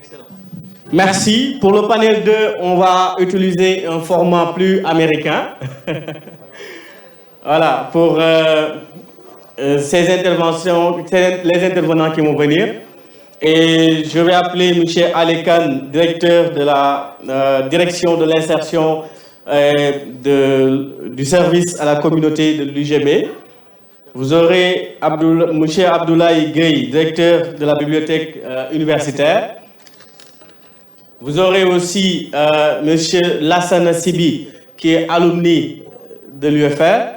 Excellent. Merci. Pour le panel 2, on va utiliser un format plus américain. Voilà, pour ces interventions, les intervenants qui vont venir. Et je vais appeler M. Alekan, directeur de la direction de l'insertion du service à la communauté de l'UGB. Vous aurez M. Abdoulaye Gueye, directeur de la bibliothèque universitaire. Vous aurez aussi M. Lassana Sibi, qui est alumni de l'UFR.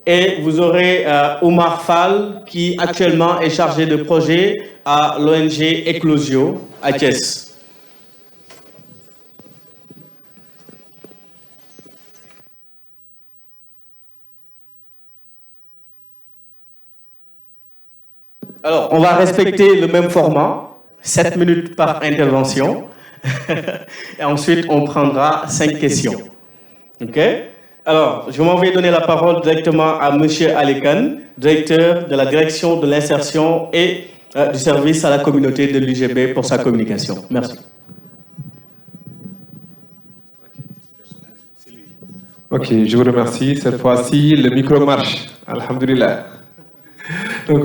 Et vous aurez Omar Fall, qui actuellement est chargé de projet à l'ONG Eclosio à Thiès. Alors, on va respecter le même format, 7 minutes par intervention. Et ensuite, on prendra 5 questions. OK? Alors, je m'en vais donner la parole directement à M. Alekan, directeur de la direction de l'insertion et du service à la communauté de l'UGB pour sa communication. Merci. Ok, je vous remercie. Cette fois-ci, le micro marche. Alhamdulillah. Donc,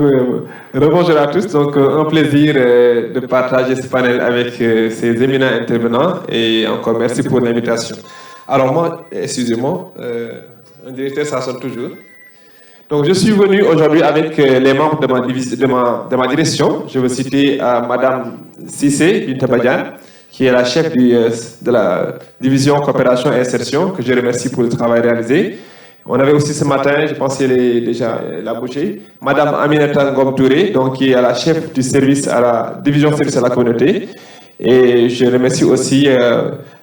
rebonjour à tous. Donc, un plaisir de partager ce panel avec ces éminents intervenants et encore merci pour l'invitation. Alors moi, excusez-moi, un directeur, ça sonne toujours. Donc je suis venu aujourd'hui avec les membres de ma direction. Je veux citer Madame Sissé Bintabadjan, qui est la chef de la division coopération et insertion, que je remercie pour le travail réalisé. On avait aussi ce matin, je pense qu'elle est déjà la bouchée, Madame Aminata Ngom Touré, donc, qui est la chef du service à la division service à la communauté. Et je remercie aussi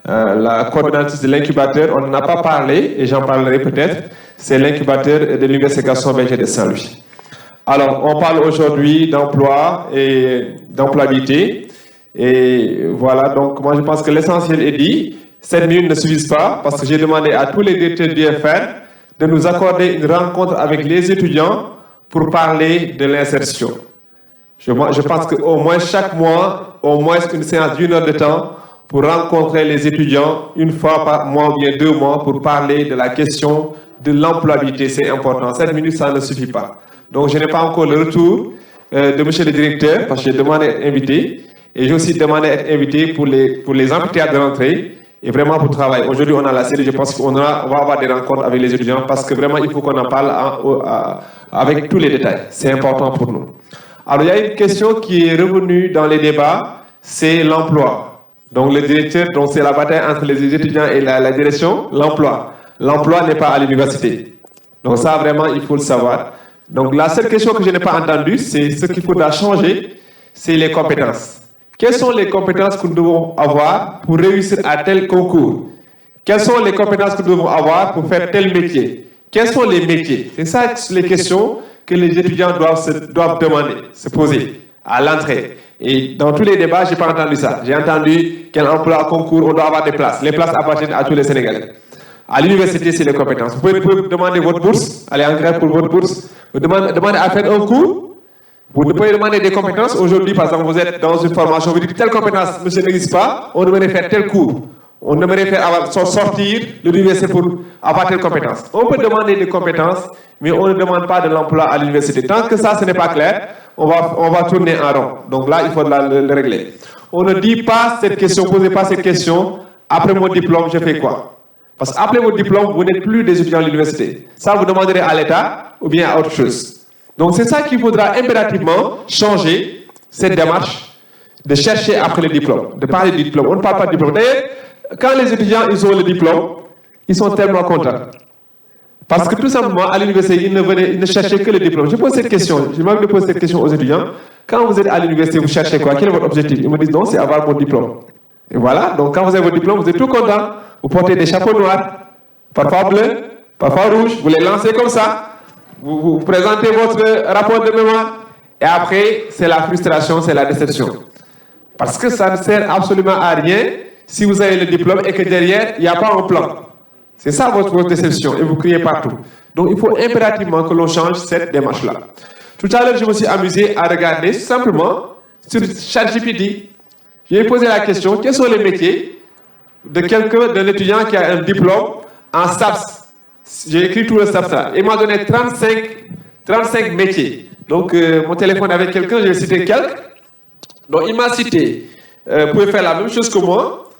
la coordinatrice de l'incubateur. On n'en a pas parlé, et j'en parlerai peut-être. C'est l'incubateur de l'Université Gaston Berger de Saint-Louis. Alors, on parle aujourd'hui d'emploi et d'employabilité. Et voilà, donc moi je pense que l'essentiel est dit. 7 minutes ne suffisent pas, parce que j'ai demandé à tous les directeurs du FR de nous accorder une rencontre avec les étudiants pour parler de l'insertion. Je pense qu'au moins chaque mois, au moins une séance d'1 heure de temps pour rencontrer les étudiants une fois par mois ou bien 2 mois pour parler de la question de l'employabilité. C'est important. 7 minutes, ça ne suffit pas. Donc, je n'ai pas encore le retour de monsieur le directeur parce que j'ai demandé à être invité et j'ai aussi demandé à être invité pour les amphithéâtres de rentrée et vraiment pour travailler. Aujourd'hui, on a la série. Je pense qu'on va avoir des rencontres avec les étudiants parce que vraiment, il faut qu'on en parle avec tous les détails. C'est important pour nous. Alors, il y a une question qui est revenue dans les débats, c'est l'emploi. Donc, le directeur, donc c'est la bataille entre les étudiants et la direction, l'emploi. L'emploi n'est pas à l'université. Donc, ça, vraiment, il faut le savoir. Donc, la seule question que je n'ai pas entendue, c'est ce qu'il faudra changer, c'est les compétences. Quelles sont les compétences que nous devons avoir pour réussir à tel concours? Quelles sont les compétences que nous devons avoir pour faire tel métier? Quels sont les métiers? C'est ça les questions que les étudiants doivent demander, se poser à l'entrée. Et dans tous les débats, je n'ai pas entendu ça. J'ai entendu quel emploi, concours, on doit avoir des places. Les places appartiennent à tous les Sénégalais. À l'université, c'est les compétences. Vous pouvez demander votre bourse, aller en grève pour votre bourse. Vous demandez à faire un cours. Vous pouvez demander des compétences. Aujourd'hui, par exemple, vous êtes dans une formation, vous dites telle compétence, monsieur, n'existe pas, on devrait faire tel cours. On devrait faire sortir de l'université pour avoir telle compétence. On peut demander des compétences, mais on ne demande pas de l'emploi à l'université. Tant que ça, ce n'est pas clair, on va tourner en rond. Donc là, il faut le régler. On ne dit pas cette question, posez pas cette question, après mon diplôme, je fais quoi? Parce qu'après votre diplôme, vous n'êtes plus des étudiants à l'université. Ça, vous demanderez à l'État ou bien à autre chose. Donc c'est ça qu'il faudra impérativement changer, cette démarche de chercher après le diplôme, de parler du diplôme. On ne parle pas de diplôme. D'ailleurs, quand les étudiants ils ont le diplôme, ils sont tellement contents. Parce que tout simplement, à l'université, ils ne cherchaient que le diplôme. Je pose cette question, je m'avais posé cette question aux étudiants. Quand vous êtes à l'université, vous cherchez quoi? Quel est votre objectif? Ils me disent non, c'est avoir mon diplôme. Et voilà, donc quand vous avez votre diplôme, vous êtes tout content. Vous portez des chapeaux noirs, parfois bleus, parfois rouges, vous les lancez comme ça. Vous présentez votre rapport de mémoire. Et après, c'est la frustration, c'est la déception. Parce que ça ne sert absolument à rien si vous avez le diplôme et que derrière, il n'y a pas un plan. C'est ça votre déception et vous criez partout. Donc il faut impérativement que l'on change cette démarche-là. Tout à l'heure, je me suis amusé à regarder simplement sur ChatGPT je lui ai posé la question, quels sont les métiers d'un étudiant qui a un diplôme en STAPS? J'ai écrit tout le STAPS là. Il m'a donné 35 métiers. Donc, mon téléphone avec quelqu'un, je vais citer quelques. Donc, il m'a cité, vous pouvez faire la même chose que moi.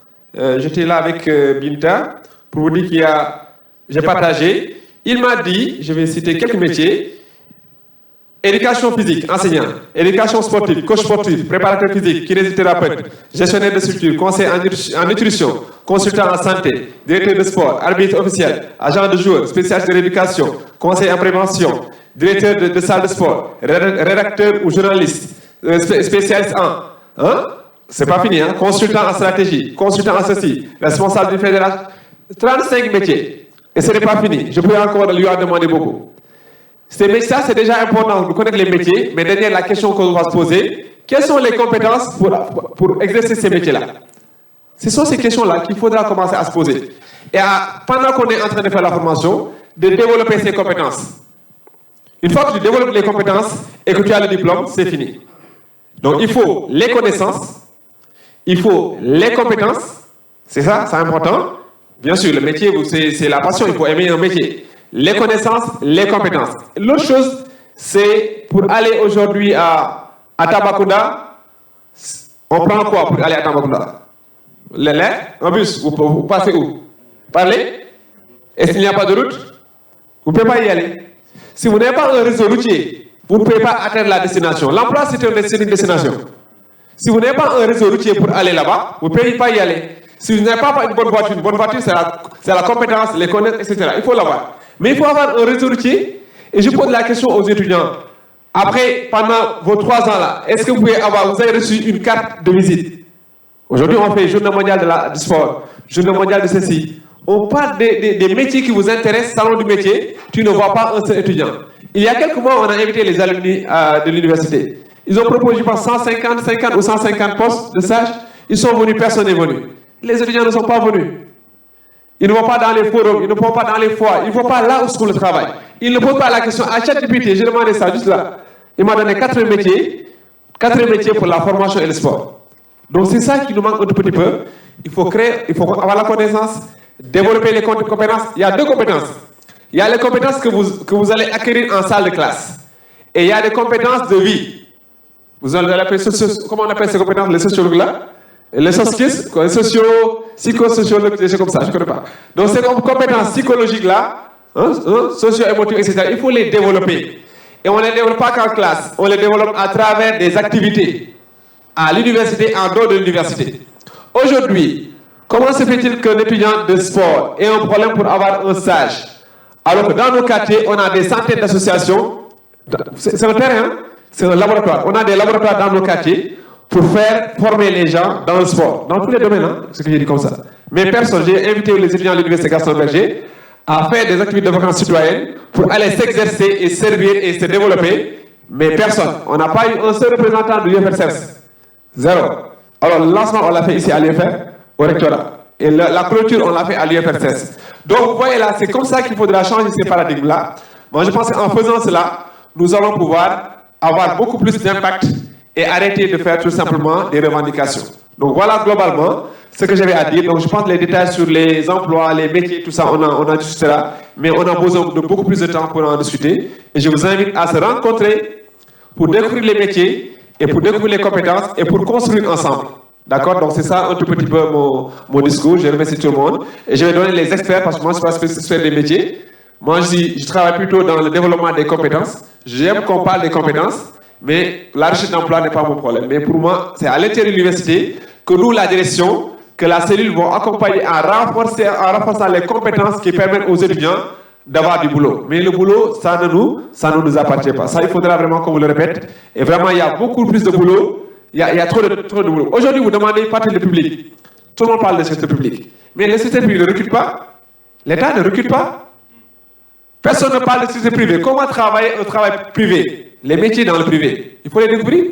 J'étais là avec Binta pour vous dire qu'il y a, j'ai partagé. Il m'a dit, je vais citer quelques métiers. Éducation physique, enseignant. Éducation sportive, coach sportif, préparateur physique, kinésithérapeute, gestionnaire de structure, conseiller en nutrition, consultant en santé, directeur de sport, arbitre officiel, agent de joueur, spécialiste de l'éducation, conseiller en prévention, directeur de salle de sport, rédacteur ou journaliste, spécialiste en... Hein? C'est pas fini, hein? Consultant en stratégie, consultant en ceci, responsable d'une fédération. 35 métiers. Et ce n'est pas fini. Je peux encore lui en demander beaucoup. Ça, c'est déjà important de connaître les métiers, mais derrière la question qu'on va se poser, quelles sont les compétences pour exercer ces métiers-là? Ce sont ces questions-là qu'il faudra commencer à se poser. Et pendant qu'on est en train de faire la formation, de développer ces compétences. Une fois que tu développes les compétences et que tu as le diplôme, c'est fini. Donc il faut les connaissances, il faut les compétences, c'est ça, c'est important. Bien sûr, le métier, c'est la passion, il faut aimer un métier. Les connaissances, les compétences. L'autre chose, c'est pour aller aujourd'hui à Tambacounda, on prend quoi pour aller à Tambacounda? Un bus, vous passez où? Parlez? Est-ce qu'il n'y a pas de route? Vous ne pouvez pas y aller. Si vous n'avez pas un réseau routier, vous ne pouvez pas atteindre la destination. L'emploi, c'est une destination. Si vous n'avez pas un réseau routier pour aller là-bas, vous ne pouvez pas y aller. Si vous n'avez pas une bonne voiture, c'est la compétence, les connaissances, etc. Il faut l'avoir. Mais il faut avoir un réseau routier. Et je pose la question aux étudiants. Après, pendant vos 3 ans là, est-ce que vous avez reçu une carte de visite? Aujourd'hui, on fait Journée mondiale du sport, Journée mondiale de ceci. On parle des métiers qui vous intéressent, salon du métier, tu ne vois pas un seul étudiant. Il y a quelques mois, on a invité les alumni de l'université. Ils ont proposé, je pense, 50 ou 150 postes de stage. Ils sont venus, personne n'est venu. Les étudiants ne sont pas venus. Ils ne vont pas dans les forums, ils ne vont pas dans les foires, ils ne vont pas là où se trouve le travail. Ils ne posent pas la question à ChatGPT, j'ai demandé ça juste là. Il m'a donné 4 métiers pour la formation et le sport. Donc c'est ça qui nous manque un tout petit peu. Il faut avoir la connaissance, développer les compétences. Il y a 2 compétences. Il y a les compétences que vous allez acquérir en salle de classe. Et il y a des compétences de vie. Vous allez appeler, comment on appelle ces compétences, les sociologues là? Les psychosociologues, des choses comme ça, je ne connais pas. Donc ces compétences psychologiques-là, socio-émotives, etc., il faut les développer. Et on ne les développe pas qu'en classe, on les développe à travers des activités à l'université, en dehors de l'université. Aujourd'hui, comment se fait-il qu'un étudiant de sport ait un problème pour avoir un stage, alors que dans nos quartiers, on a des centaines d'associations, c'est un terrain, c'est un laboratoire, on a des laboratoires dans nos quartiers, pour faire former les gens dans le sport, dans tous les domaines, hein, ce que j'ai dit comme ça. Mais personne, j'ai invité les étudiants de l'université Gaston Berger à faire des activités de vacances citoyennes pour aller s'exercer et servir et se développer, mais personne. On n'a pas eu un seul représentant de l'UFRCES. 0. Alors le lancement, on l'a fait ici à l'UFR, au rectorat. Et la clôture, on l'a fait à l'UFRCES. Donc vous voyez là, c'est comme ça qu'il faudra changer ces paradigmes-là. Moi je pense qu'en faisant cela, nous allons pouvoir avoir beaucoup plus d'impact et arrêter de faire tout simplement des revendications. Donc voilà globalement ce que j'avais à dire. Donc je pense que les détails sur les emplois, les métiers, tout ça, on en discutera. Mais on a besoin de beaucoup plus de temps pour en discuter. Et je vous invite à se rencontrer pour découvrir les métiers et pour découvrir les compétences et pour construire ensemble. D'accord? Donc c'est ça un tout petit peu mon discours. Je remercie tout le monde. Et je vais donner les experts parce que moi je ne suis pas spécialiste des métiers. Moi je travaille plutôt dans le développement des compétences. J'aime qu'on parle des compétences. Mais la recherche d'emploi n'est pas mon problème. Mais pour moi, c'est à l'intérieur de l'université que nous, la direction, que la cellule vont accompagner en renforçant les compétences qui permettent aux étudiants d'avoir du boulot. Mais le boulot, ça ne nous appartient pas. Ça, il faudra vraiment qu'on vous le répète. Et vraiment, il y a beaucoup plus de boulot. Il y a trop de boulot. Aujourd'hui, vous demandez partir du public. Tout le monde parle de secteur public. Mais le secteur public ne recule pas. L'État ne recule pas. Personne ne parle de secteur privé. Comment travailler un travail privé? Les métiers dans le privé, il faut les découvrir.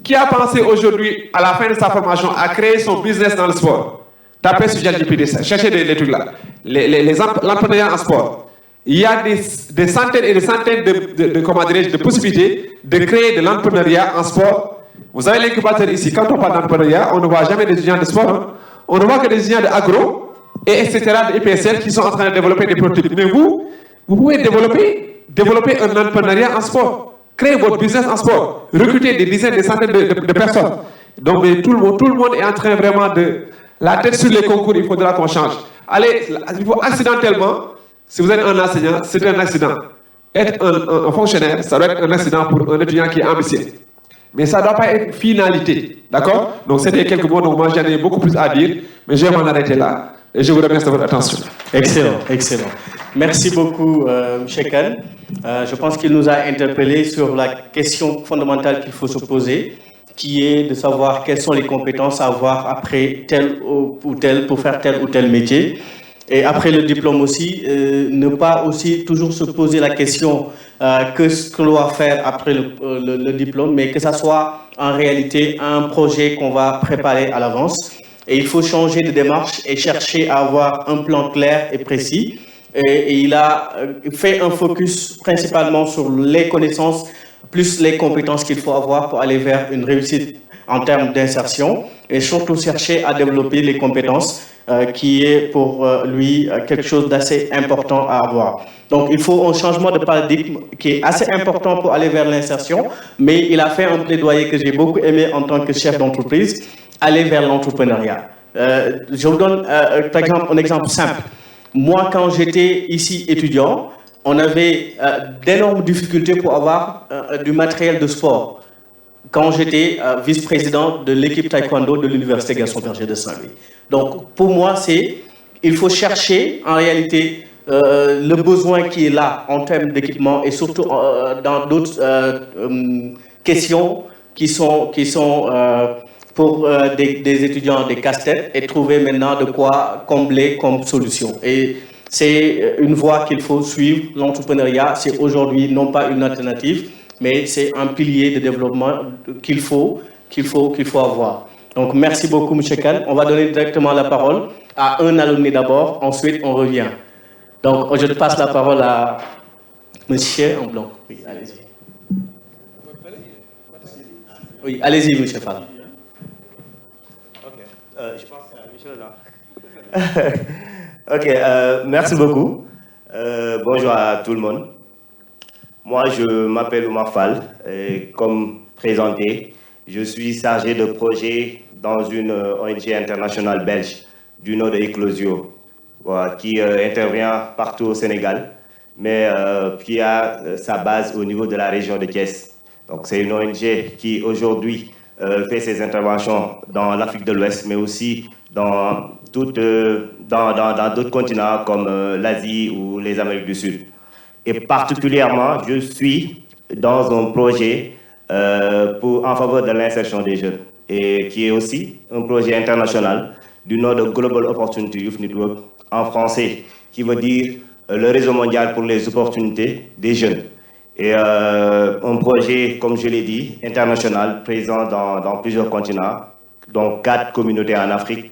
Qui a pensé aujourd'hui, à la fin de sa formation, à créer son business dans le sport? Tapez sur ChatGPT, cherchez les trucs là. L'entrepreneuriat en sport. Il y a des centaines et des centaines de possibilités de créer de l'entrepreneuriat en sport Vous avez l'incubateur ici. Quand on parle d'entrepreneuriat, on ne voit jamais des étudiants de sport. Hein. On ne voit que des étudiants d'agro, etc., de EPSL qui sont en train de développer des prototypes. Mais vous pouvez développer un entrepreneuriat en sport. Créer votre business en sport. Recruter des dizaines, des centaines de personnes. Donc tout le monde est en train vraiment de... La tête sur les concours, il faudra qu'on change. Allez, accidentellement, si vous êtes un enseignant, c'est un accident. Être un fonctionnaire, ça doit être un accident pour un étudiant qui est ambitieux. Mais ça ne doit pas être une finalité. D'accord? Donc c'était quelques mots, donc moi j'en ai beaucoup plus à dire, mais je vais m'en arrêter là. Et je vous remercie de votre attention. Excellent, excellent. Merci beaucoup, M. Khan. Je pense qu'il nous a interpellés sur la question fondamentale qu'il faut se poser, qui est de savoir quelles sont les compétences à avoir après tel ou tel, pour faire tel ou tel métier. Et après le diplôme aussi, ne pas aussi toujours se poser la question que ce qu'on doit faire après le diplôme, mais que ça soit en réalité un projet qu'on va préparer à l'avance. Et il faut changer de démarche et chercher à avoir un plan clair et précis. Et il a fait un focus principalement sur les connaissances plus les compétences qu'il faut avoir pour aller vers une réussite en termes d'insertion et surtout chercher à développer les compétences qui est pour lui quelque chose d'assez important à avoir. Donc il faut un changement de paradigme qui est assez important pour aller vers l'insertion, mais il a fait un plaidoyer que j'ai beaucoup aimé en tant que chef d'entreprise, aller vers l'entrepreneuriat. Je vous donne par exemple un exemple simple. Moi, quand j'étais ici étudiant, on avait d'énormes difficultés pour avoir du matériel de sport. Quand j'étais vice-président de l'équipe taekwondo de l'Université Gaston Berger de Saint-Louis. Donc, pour moi, il faut chercher en réalité le besoin qui est là en termes d'équipement et surtout dans d'autres questions qui sont pour des étudiants des casse-têtes et trouver maintenant de quoi combler comme solution. Et c'est une voie qu'il faut suivre. L'entrepreneuriat, c'est aujourd'hui non pas une alternative, mais c'est un pilier de développement qu'il faut avoir. Donc, merci beaucoup, M. Khan. On va donner directement la parole à un alumni d'abord, ensuite on revient. Donc, je passe la parole à M. en blanc. Oui, allez-y. Oui, allez-y, M. Fall. Je pense à Michel là. Ok, merci beaucoup. Bonjour à tout le monde. Moi, je m'appelle Oumar Fall. Et comme présenté, je suis chargé de projet dans une ONG internationale belge du nom de Eclosio, voilà, qui intervient partout au Sénégal, mais qui a sa base au niveau de la région de Thiès. Donc, c'est une ONG qui aujourd'hui fait ses interventions dans l'Afrique de l'Ouest, mais aussi dans d'autres continents comme l'Asie ou les Amériques du Sud. Et particulièrement, je suis dans un projet en faveur de l'insertion des jeunes, et qui est aussi un projet international du nom de Global Opportunity Youth Network, en français, qui veut dire le réseau mondial pour les opportunités des jeunes. Et un projet, comme je l'ai dit, international, présent dans plusieurs continents, dont 4 communautés en Afrique,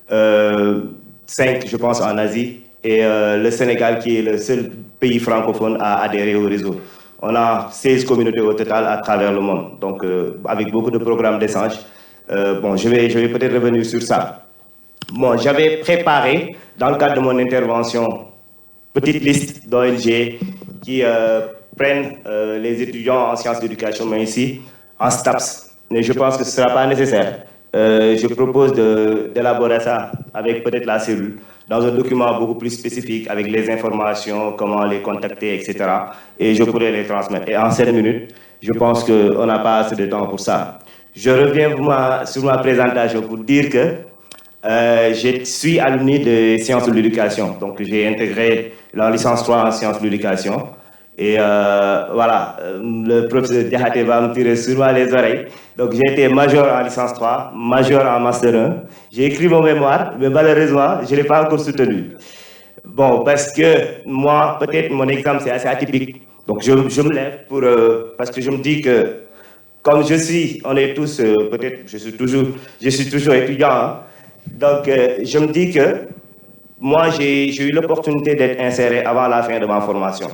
5, je pense, en Asie, et le Sénégal, qui est le seul pays francophone à adhérer au réseau. On a 16 communautés au total à travers le monde, donc avec beaucoup de programmes d'échange. Bon, je vais peut-être revenir sur ça. Bon, j'avais préparé, dans le cadre de mon intervention, petite liste d'ONG qui prennent les étudiants en sciences d'éducation, mais ici, en STAPS. Mais je pense que ce ne sera pas nécessaire. Je propose d'élaborer ça avec peut-être la cellule, dans un document beaucoup plus spécifique, avec les informations, comment les contacter, etc. Et je pourrais les transmettre. Et en 7 minutes, je pense qu'on n'a pas assez de temps pour ça. Je reviens sur ma présentation pour dire que je suis alumni de sciences de l'éducation. Donc, j'ai intégré la licence 3 en sciences de l'éducation. Et voilà, le professeur Diakhaté va me tirer souvent les oreilles. Donc, j'ai été major en licence 3, major en master 1. J'ai écrit mon mémoire, mais malheureusement, je ne l'ai pas encore soutenu. Bon, parce que moi, peut-être mon examen, c'est assez atypique. Donc, je me lève parce que je me dis que, comme on est tous, peut-être, je suis toujours étudiant. Hein. Donc, je me dis que moi, j'ai eu l'opportunité d'être inséré avant la fin de ma formation.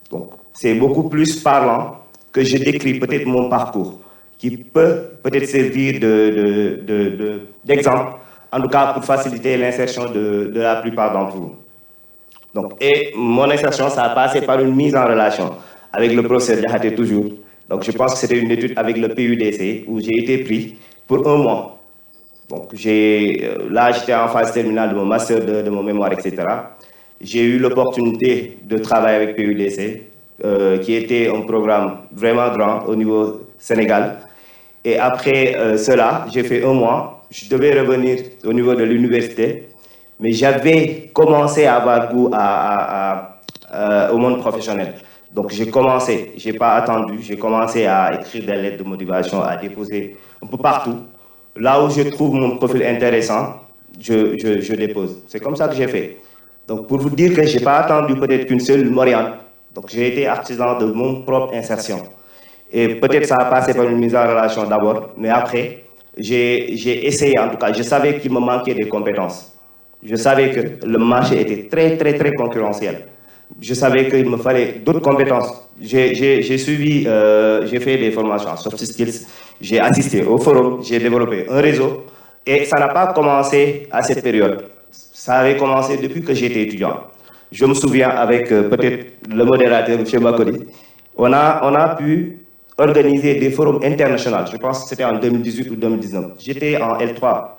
Donc, c'est beaucoup plus parlant que je décris peut-être mon parcours, qui peut peut-être servir d'exemple, en tout cas pour faciliter l'insertion de la plupart d'entre vous. Donc, et mon insertion, ça a passé par une mise en relation avec le professeur Diakhaté toujours. Donc je pense que c'était une étude avec le PUDC où j'ai été pris pour 1 mois. Donc là, j'étais en phase terminale de mon master, de mon mémoire, etc. J'ai eu l'opportunité de travailler avec PUDC, qui était un programme vraiment grand au niveau Sénégal. Et après cela, j'ai fait 1 mois. Je devais revenir au niveau de l'université, mais j'avais commencé à avoir goût au monde professionnel. Donc j'ai commencé, je n'ai pas attendu, j'ai commencé à écrire des lettres de motivation, à déposer un peu partout. Là où je trouve mon profil intéressant, je dépose. C'est comme ça que j'ai fait. Donc pour vous dire que je n'ai pas attendu peut-être qu'une seule m'oriente. Donc j'ai été artisan de mon propre insertion. Et peut-être ça a passé par une mise en relation d'abord, mais après, j'ai essayé en tout cas. Je savais qu'il me manquait des compétences. Je savais que le marché était très, très, très concurrentiel. Je savais qu'il me fallait d'autres compétences. J'ai suivi, j'ai fait des formations en soft skills, j'ai assisté au forum, j'ai développé un réseau. Et ça n'a pas commencé à cette période. Ça avait commencé depuis que j'étais étudiant. Je me souviens avec peut-être le modérateur, M. Makodi, on a pu organiser des forums internationaux. Je pense que c'était en 2018 ou 2019. J'étais en L3.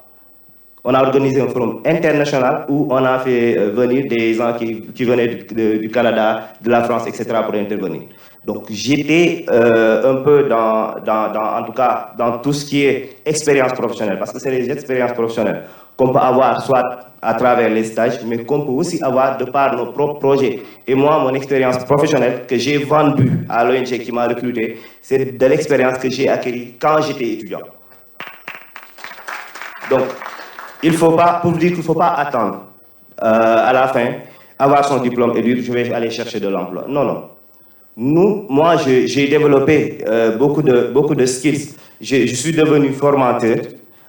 On a organisé un forum international où on a fait venir des gens qui venaient du Canada, de la France, etc. pour intervenir. Donc j'étais un peu en tout cas, dans tout ce qui est expérience professionnelle, parce que c'est les expériences professionnelles qu'on peut avoir soit à travers les stages, mais qu'on peut aussi avoir de par nos propres projets. Et moi, mon expérience professionnelle que j'ai vendue à l'ONG qui m'a recruté, c'est de l'expérience que j'ai acquise quand j'étais étudiant. Donc, il faut pas, pour dire qu'il ne faut pas attendre à la fin, avoir son diplôme et dire je vais aller chercher de l'emploi. Non, non. Moi, j'ai développé beaucoup de skills. Je suis devenu formateur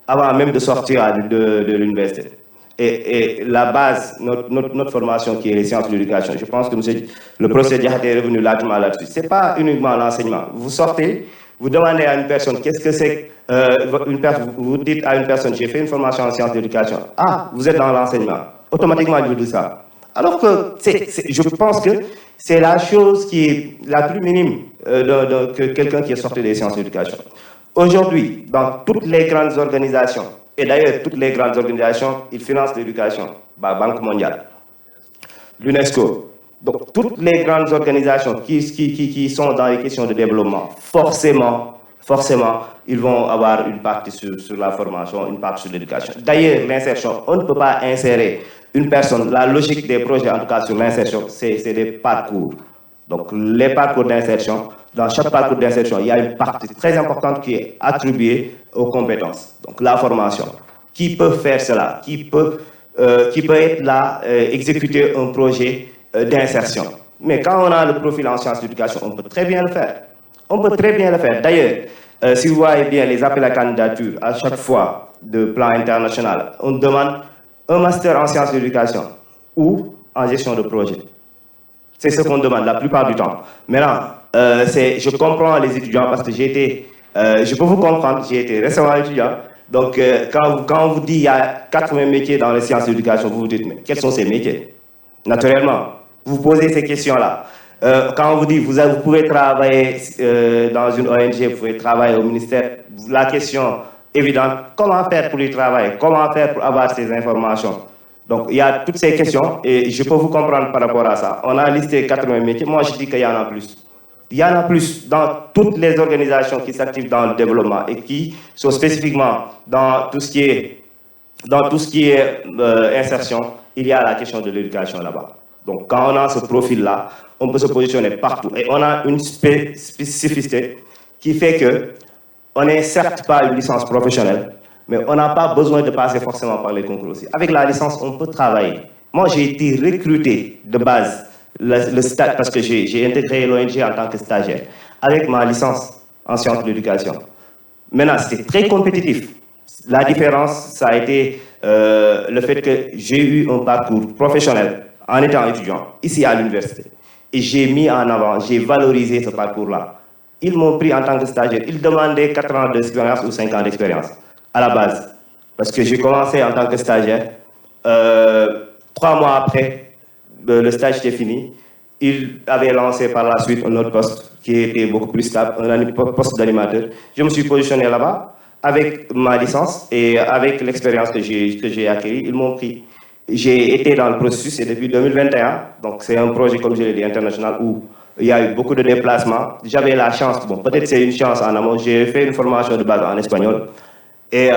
avant même de sortir de l'université. Et la base, notre formation qui est les sciences de l'éducation, je pense que le professeur Diakhaté est revenu largement là-dessus. Ce n'est pas uniquement l'enseignement. Vous sortez, vous demandez à une personne qu'est-ce que c'est vous dites à une personne j'ai fait une formation en sciences de l'éducation. Ah, vous êtes dans l'enseignement. Automatiquement, je vous dis ça. Alors que je pense que c'est la chose qui est la plus minime que quelqu'un qui est sorti des sciences de l'éducation. Aujourd'hui, dans toutes les grandes organisations, et d'ailleurs toutes les grandes organisations, ils financent l'éducation. Banque mondiale, l'UNESCO. Donc toutes les grandes organisations qui sont dans les questions de développement, forcément, ils vont avoir une partie sur la formation, une partie sur l'éducation. D'ailleurs, l'insertion, on ne peut pas insérer une personne. La logique des projets, en tout cas sur l'insertion, c'est des parcours. Donc, les parcours d'insertion, dans chaque parcours d'insertion, il y a une partie très importante qui est attribuée aux compétences. Donc, la formation. Qui peut faire cela? Qui peut être là, exécuter un projet d'insertion? Mais quand on a le profil en sciences d'éducation, on peut très bien le faire. On peut très bien le faire. D'ailleurs, si vous voyez bien les appels à candidature, à chaque fois de plan international, on demande un master en sciences de l'éducation ou en gestion de projet. C'est ce qu'on demande la plupart du temps. Maintenant, je comprends les étudiants parce que je peux vous comprendre, j'ai été récemment étudiant. Donc, quand on vous dit qu'il y a 80 métiers dans les sciences de l'éducation, vous vous dites, mais quels sont ces métiers? Naturellement, vous posez ces questions-là. Quand on vous dit, vous pouvez travailler dans une ONG, vous pouvez travailler au ministère, la question évidente, comment faire pour y travailler? Comment faire pour avoir ces informations? Donc, il y a toutes ces questions et je peux vous comprendre par rapport à ça. On a listé 80 métiers, moi je dis qu'il y en a plus. Il y en a plus dans toutes les organisations qui s'activent dans le développement et qui sont spécifiquement dans tout ce qui est insertion, il y a la question de l'éducation là-bas. Donc, quand on a ce profil-là, on peut se positionner partout. Et on a une spécificité qui fait qu'on n'est certes pas une licence professionnelle, mais on n'a pas besoin de passer forcément par les concours aussi. Avec la licence, on peut travailler. Moi, j'ai été recruté de base, le stage, parce que j'ai intégré l'ONG en tant que stagiaire, avec ma licence en sciences de l'éducation. Maintenant, c'était très compétitif. La différence, ça a été le fait que j'ai eu un parcours professionnel en étant étudiant, ici à l'université. Et j'ai mis en avant, j'ai valorisé ce parcours-là. ils m'ont pris en tant que stagiaire. Ils demandaient 4 ans d'expérience ou 5 ans d'expérience à la base. Parce que j'ai commencé en tant que stagiaire. 3 mois après, le stage était fini. Ils avaient lancé par la suite un autre poste qui était beaucoup plus stable, un poste d'animateur. Je me suis positionné là-bas avec ma licence et avec l'expérience que j'ai acquis. Ils m'ont pris. J'ai été dans le processus et depuis 2021, donc c'est un projet, comme je l'ai dit, international où il y a eu beaucoup de déplacements. J'avais la chance, bon, peut-être c'est une chance en amont, j'ai fait une formation de base en espagnol. Et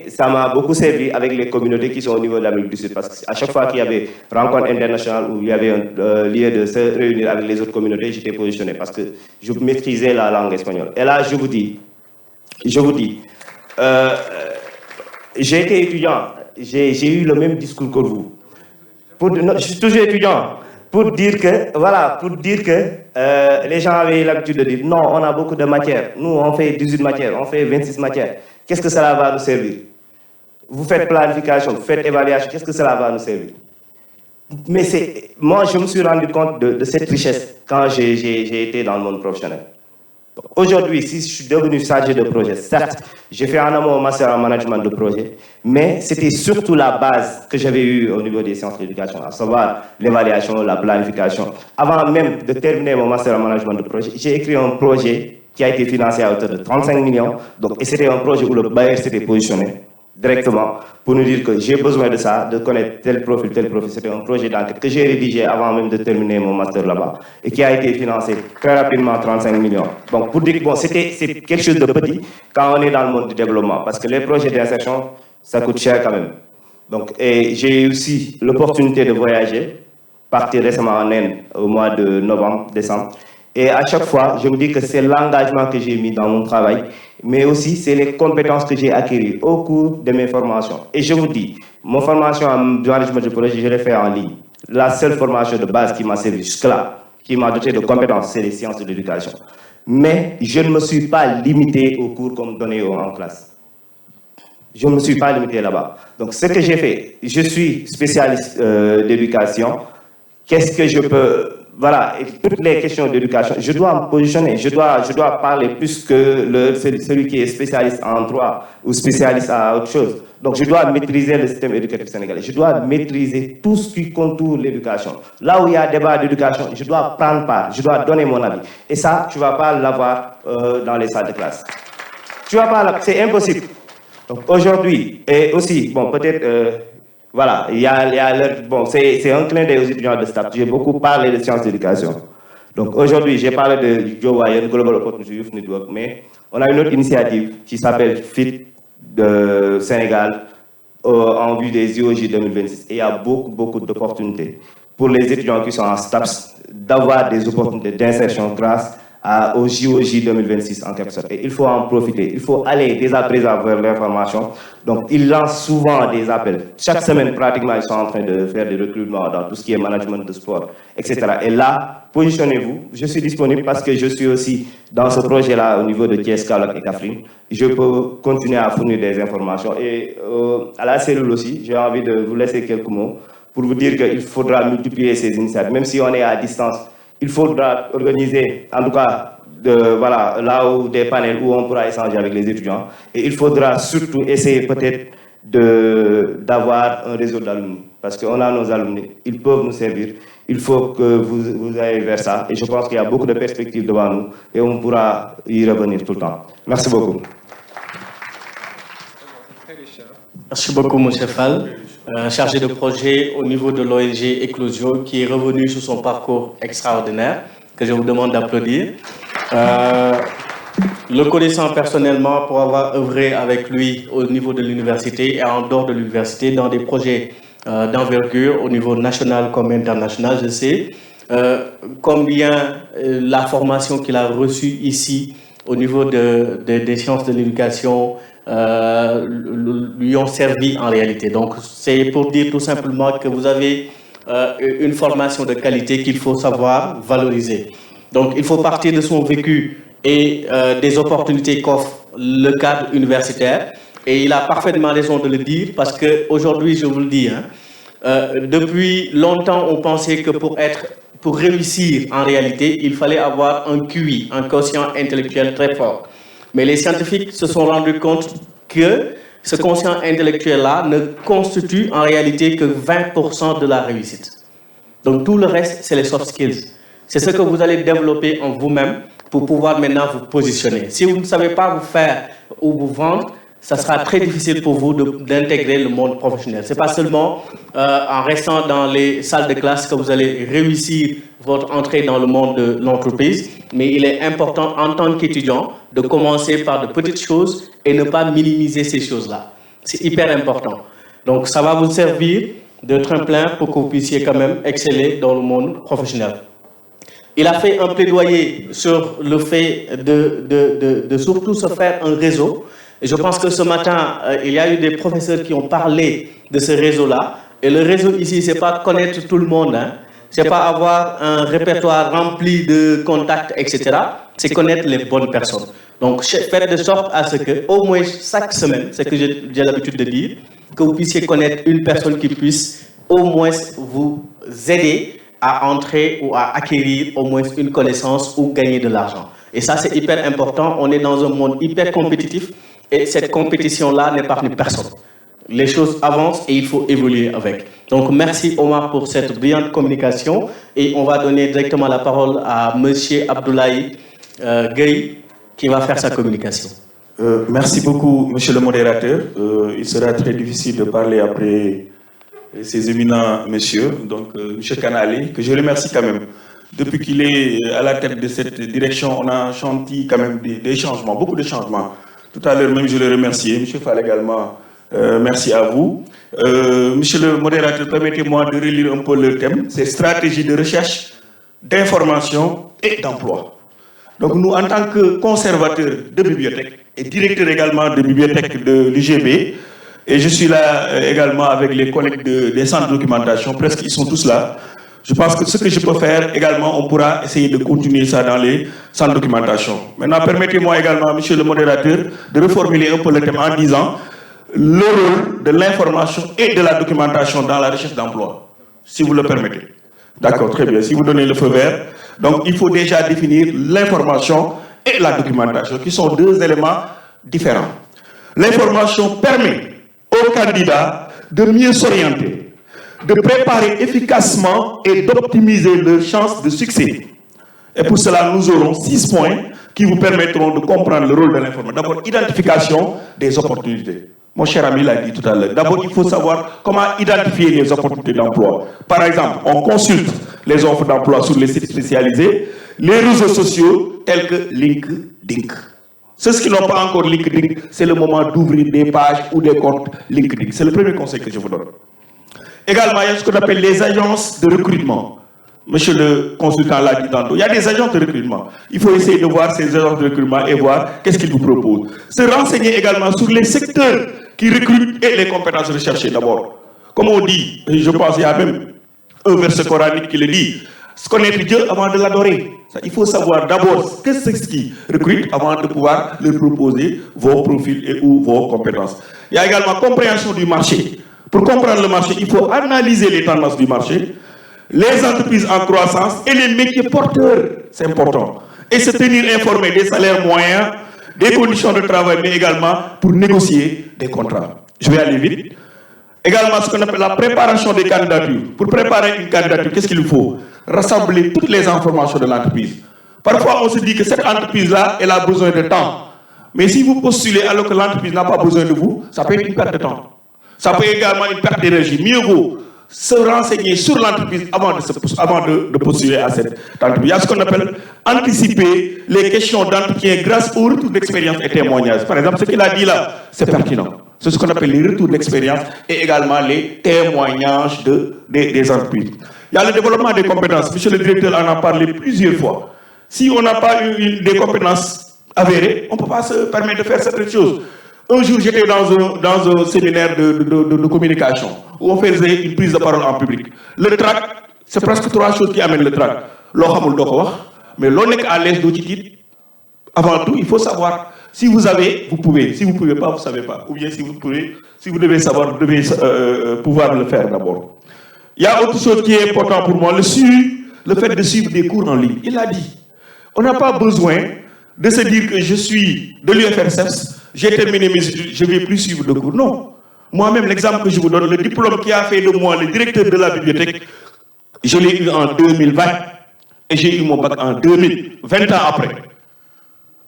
ça m'a beaucoup servi avec les communautés qui sont au niveau de l'Amérique du Sud. Parce qu'à chaque fois qu'il y avait rencontre internationale où il y avait un lieu de se réunir avec les autres communautés, j'étais positionné parce que je maîtrisais la langue espagnole. Et là, je vous dis, j'ai été étudiant, j'ai eu le même discours que vous. Je suis toujours étudiant. Pour dire que les gens avaient l'habitude de dire non, on a beaucoup de matières. Nous, on fait 18 matières, on fait 26 matières. Qu'est-ce que cela va nous servir? Vous faites planification, vous faites évaluation, qu'est-ce que cela va nous servir? Mais moi, je me suis rendu compte de cette richesse quand j'ai été dans le monde professionnel. Aujourd'hui, si je suis devenu chargé de projet, certes, j'ai fait en amont un master en management de projet, mais c'était surtout la base que j'avais eue au niveau des sciences de l'éducation, à savoir l'évaluation, la planification. Avant même de terminer mon master en management de projet, j'ai écrit un projet qui a été financé à hauteur de 35 millions. Et c'était un projet où le bailleur s'était positionné directement pour nous dire que j'ai besoin de ça, de connaître tel profil, tel profil. C'était un projet d'enquête que j'ai rédigé avant même de terminer mon master là-bas et qui a été financé très rapidement, 35 millions. Donc pour dire que c'est quelque chose de petit quand on est dans le monde du développement parce que les projets d'insertion, ça coûte cher quand même. Et j'ai eu aussi l'opportunité de voyager, partir récemment en Inde au mois de novembre, décembre. Et à chaque fois, je me dis que c'est l'engagement que j'ai mis dans mon travail, mais aussi c'est les compétences que j'ai acquises au cours de mes formations. Et je vous dis, mon formation en management de projet, je l'ai fait en ligne. La seule formation de base qui m'a servi jusque-là, qui m'a doté de compétences, c'est les sciences de l'éducation. Mais je ne me suis pas limité aux cours qu'on me donnait en classe. Je ne me suis pas limité là-bas. Donc ce que j'ai fait, je suis spécialiste d'éducation. Qu'est-ce que je peux... Voilà, et toutes les questions d'éducation, je dois me positionner, je dois parler plus que celui qui est spécialiste en droit ou spécialiste à autre chose. Donc je dois maîtriser le système éducatif sénégalais, je dois maîtriser tout ce qui contourne l'éducation. Là où il y a débat d'éducation, je dois prendre part, je dois donner mon avis. Et ça, tu ne vas pas l'avoir dans les salles de classe. Tu vas pas, c'est impossible. Donc aujourd'hui, et aussi, bon, peut-être... voilà, c'est un clin d'œil aux étudiants de STAPS. J'ai beaucoup parlé de sciences d'éducation. Donc aujourd'hui, j'ai parlé de GOYN, Global Opportunity Youth Network, mais on a une autre initiative qui s'appelle FIT de Sénégal en vue des IOJ 2026. Et il y a beaucoup d'opportunités pour les étudiants qui sont en STAPS d'avoir des opportunités d'insertion grâce au JOJ 2026 en quelque sorte. Et il faut en profiter. Il faut aller dès à présent vers l'information. Donc, ils lancent souvent des appels. Chaque semaine, pratiquement, ils sont en train de faire des recrutements dans tout ce qui est management de sport, etc. Et là, positionnez-vous. Je suis disponible parce que je suis aussi dans ce projet-là au niveau de Thiès, Kaolack et Kaffrine. Je peux continuer à fournir des informations. Et à la cellule aussi, j'ai envie de vous laisser quelques mots pour vous dire qu'il faudra multiplier ces initiatives. Même si on est à distance, il faudra organiser, en tout cas, là où des panels où on pourra échanger avec les étudiants. Et il faudra surtout essayer peut-être d'avoir un réseau d'alumni. Parce qu'on a nos alumni, ils peuvent nous servir. Il faut que vous ayez vers ça. Et je pense qu'il y a beaucoup de perspectives devant nous. Et on pourra y revenir tout le temps. Merci beaucoup. Merci beaucoup, M. Fall. Chargé de projet au niveau de l'ONG Éclosion, qui est revenu sur son parcours extraordinaire, que je vous demande d'applaudir. Le connaissant personnellement pour avoir œuvré avec lui au niveau de l'université et en dehors de l'université dans des projets d'envergure au niveau national comme international, je sais combien la formation qu'il a reçue ici au niveau des sciences de l'éducation lui ont servi en réalité. Donc, c'est pour dire tout simplement que vous avez une formation de qualité qu'il faut savoir valoriser. Donc, il faut partir de son vécu et des opportunités qu'offre le cadre universitaire. Et il a parfaitement raison de le dire parce qu'aujourd'hui, je vous le dis, depuis longtemps, on pensait que pour être pour réussir en réalité, il fallait avoir un QI, un quotient intellectuel très fort. Mais les scientifiques se sont rendus compte que ce quotient intellectuel-là ne constitue en réalité que 20% de la réussite. Donc tout le reste, c'est les soft skills. C'est ce que vous allez développer en vous-même pour pouvoir maintenant vous positionner. Si vous ne savez pas vous faire ou vous vendre, ça sera très difficile pour vous d'intégrer le monde professionnel. Ce n'est pas seulement en restant dans les salles de classe que vous allez réussir votre entrée dans le monde de l'entreprise, mais il est important en tant qu'étudiant de commencer par de petites choses et ne pas minimiser ces choses-là. C'est hyper important. Donc ça va vous servir de tremplin pour que vous puissiez quand même exceller dans le monde professionnel. Il a fait un plaidoyer sur le fait de surtout se faire un réseau. Et je pense que ce matin, il y a eu des professeurs qui ont parlé de ce réseau-là. Et le réseau ici, ce n'est pas connaître tout le monde. Hein. Ce n'est pas avoir un répertoire rempli de contacts, etc. C'est connaître les bonnes personnes. Donc, faites de sorte à ce que, au moins chaque semaine, c'est ce que j'ai l'habitude de dire, que vous puissiez connaître une personne qui puisse au moins vous aider à entrer ou à acquérir au moins une connaissance ou gagner de l'argent. Et ça, c'est hyper important. On est dans un monde hyper compétitif. Et cette compétition-là n'épargne personne. Les choses avancent et il faut évoluer avec. Donc, merci Omar pour cette brillante communication. Et on va donner directement la parole à M. Abdoulaye Gueye, qui va faire sa communication. Merci beaucoup, monsieur le modérateur. Il sera très difficile de parler après ces éminents messieurs. Donc, monsieur Kanali, que je remercie quand même. Depuis qu'il est à la tête de cette direction, on a senti quand même des changements, beaucoup de changements. Tout à l'heure même, je le remerciais. Monsieur Fall également, merci à vous. Monsieur le modérateur, permettez-moi de relire un peu le thème. C'est stratégie de recherche, d'information et d'emploi. Donc nous, en tant que conservateurs de bibliothèque et directeur également de bibliothèque de l'UGB, et je suis là également avec les collègues des centres de documentation, presque ils sont tous là. Je pense que ce que je peux faire également, on pourra essayer de continuer ça dans les centres de documentation. Maintenant, permettez-moi également, monsieur le modérateur, de reformuler un peu le thème en disant le rôle de l'information et de la documentation dans la recherche d'emploi, si vous le permettez. D'accord, très bien. Si vous donnez le feu vert, donc il faut déjà définir l'information et la documentation, qui sont deux éléments différents. L'information permet aux candidats de mieux s'orienter, de préparer efficacement et d'optimiser leurs chances de succès. Et pour cela, nous aurons 6 points qui vous permettront de comprendre le rôle de l'information. D'abord, identification des opportunités. Mon cher ami l'a dit tout à l'heure. D'abord, il faut savoir comment identifier les opportunités d'emploi. Par exemple, on consulte les offres d'emploi sur les sites spécialisés, les réseaux sociaux tels que LinkedIn. Ceux qui n'ont pas encore LinkedIn, c'est le moment d'ouvrir des pages ou des comptes LinkedIn. C'est le premier conseil que je vous donne. Également, il y a ce qu'on appelle les agences de recrutement. Monsieur le consultant l'a dit tantôt. Il y a des agences de recrutement. Il faut essayer de voir ces agences de recrutement et voir qu'est-ce qu'ils vous proposent. Se renseigner également sur les secteurs qui recrutent et les compétences recherchées d'abord. Comme on dit, je pense qu'il y a même un verset coranique qui le dit, connaître Dieu avant de l'adorer. Il faut savoir d'abord qu'est-ce qui recrute avant de pouvoir leur proposer vos profils et ou vos compétences. Il y a également compréhension du marché. Pour comprendre le marché, il faut analyser les tendances du marché, les entreprises en croissance et les métiers porteurs. C'est important. Et se tenir informé des salaires moyens, des conditions de travail, mais également pour négocier des contrats. Je vais aller vite. Également, ce qu'on appelle la préparation des candidatures. Pour préparer une candidature, qu'est-ce qu'il faut? Rassembler toutes les informations de l'entreprise. Parfois, on se dit que cette entreprise-là, elle a besoin de temps. Mais si vous postulez alors que l'entreprise n'a pas besoin de vous, ça peut être une perte de temps. Ça peut être également une perte d'énergie. Mieux vaut se renseigner sur l'entreprise avant de postuler à cette entreprise. Il y a ce qu'on appelle anticiper les questions d'entretien grâce au retour d'expérience et témoignages. Par exemple, ce qu'il a dit là, c'est pertinent. C'est ce qu'on appelle les retours d'expérience et également les témoignages des entreprises. Il y a le développement des compétences. Monsieur le directeur en a parlé plusieurs fois. Si on n'a pas eu des compétences avérées, on ne peut pas se permettre de faire certaines choses. Un jour, j'étais dans un séminaire de communication où on faisait une prise de parole en public. Le trac, c'est presque 3 choses qui amènent le trac. Mais l'on est à l'aise d'outils. Avant tout, il faut savoir. Si vous avez, vous pouvez. Si vous ne pouvez pas, vous ne savez pas. Ou bien si vous pouvez, si vous devez savoir, vous devez pouvoir le faire d'abord. Il y a autre chose qui est important pour moi, le fait de suivre des cours en ligne. Il a dit, on n'a pas besoin de se dire que je suis de l'UFRSS, j'ai terminé mes études, je ne vais plus suivre de cours. Non. Moi-même, l'exemple que je vous donne, le diplôme qui a fait de moi le directeur de la bibliothèque, je l'ai eu en 2020 et j'ai eu mon bac en 2000, 20 ans après.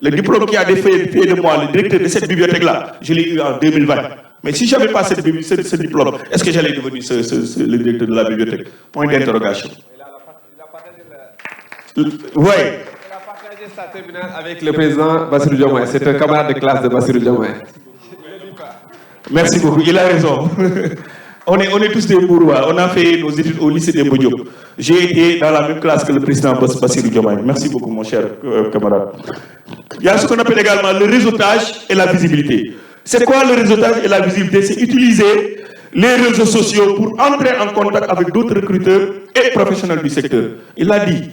Le diplôme qui a fait de moi le directeur de cette bibliothèque-là, je l'ai eu en 2020. Mais si je n'avais pas ce diplôme, est-ce que j'allais devenir le directeur de la bibliothèque? Point d'interrogation. Il Oui. a partagé sa terminale avec le président Bassirou Diomaye. C'est un camarade de classe de Bassirou Diomaye. Merci beaucoup, il a raison. On est tous des bourgeois. On a fait nos études au lycée des Diop. J'ai été dans la même classe que le président Bassirou Diomaye. Merci beaucoup, mon cher camarade. Il y a ce qu'on appelle également le réseautage et la visibilité. C'est quoi le réseautage et la visibilité? C'est utiliser les réseaux sociaux pour entrer en contact avec d'autres recruteurs et professionnels du secteur. Il a dit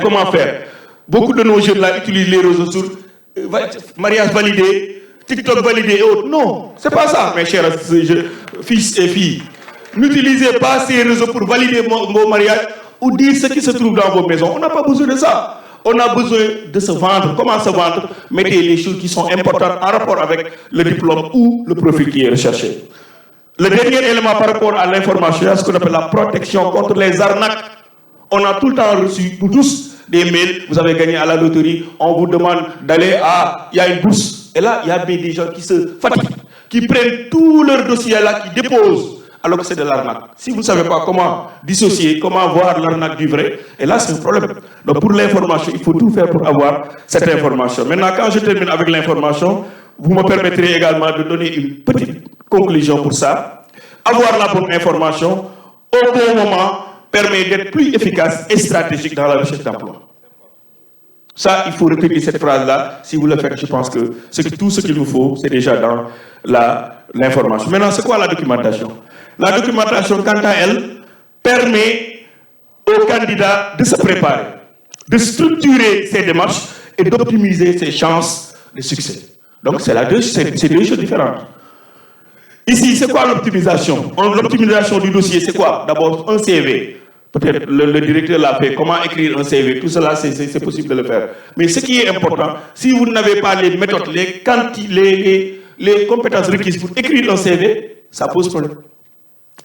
comment faire. Beaucoup de nos jeunes là utilisent les réseaux sociaux, mariage validé, TikTok validé et autres. Non, c'est pas ça, mes chers fils et filles. N'utilisez pas ces réseaux pour valider vos mariages ou dire ce qui se trouve dans vos maisons. On n'a pas besoin de ça. On a besoin de se vendre. Comment se vendre? Mettez les choses qui sont importantes en rapport avec le diplôme ou le profil qui est recherché. Le dernier élément par rapport à l'information, c'est ce qu'on appelle la protection contre les arnaques. On a tout le temps reçu, nous tous, des mails. Vous avez gagné à la loterie. On vous demande d'aller à... Il y a une bourse. Et là, il y a des gens qui se fatiguent, qui prennent tout leur dossier là, qui déposent, alors que c'est de l'arnaque. Si vous ne savez pas comment dissocier, comment voir l'arnaque du vrai, et là, c'est un problème. Donc, pour l'information, il faut tout faire pour avoir cette information. Maintenant, quand je termine avec l'information, vous me permettrez également de donner une petite conclusion pour ça. Avoir la bonne information, au bon moment, permet d'être plus efficace et stratégique dans la recherche d'emploi. Ça, il faut retenir cette phrase-là. Si vous le faites, je pense que tout ce qu'il vous faut, c'est déjà dans l'information. Maintenant, c'est quoi la documentation? La documentation, quant à elle, permet au candidat de se préparer, de structurer ses démarches et d'optimiser ses chances de succès. Donc, c'est deux choses différentes. Ici, c'est quoi l'optimisation? L'optimisation du dossier, c'est quoi? D'abord, un CV. Peut-être le directeur l'a fait, comment écrire un CV, tout cela, c'est possible de le faire. Mais ce qui est important, si vous n'avez pas les méthodes, les compétences requises pour écrire un CV, ça pose problème.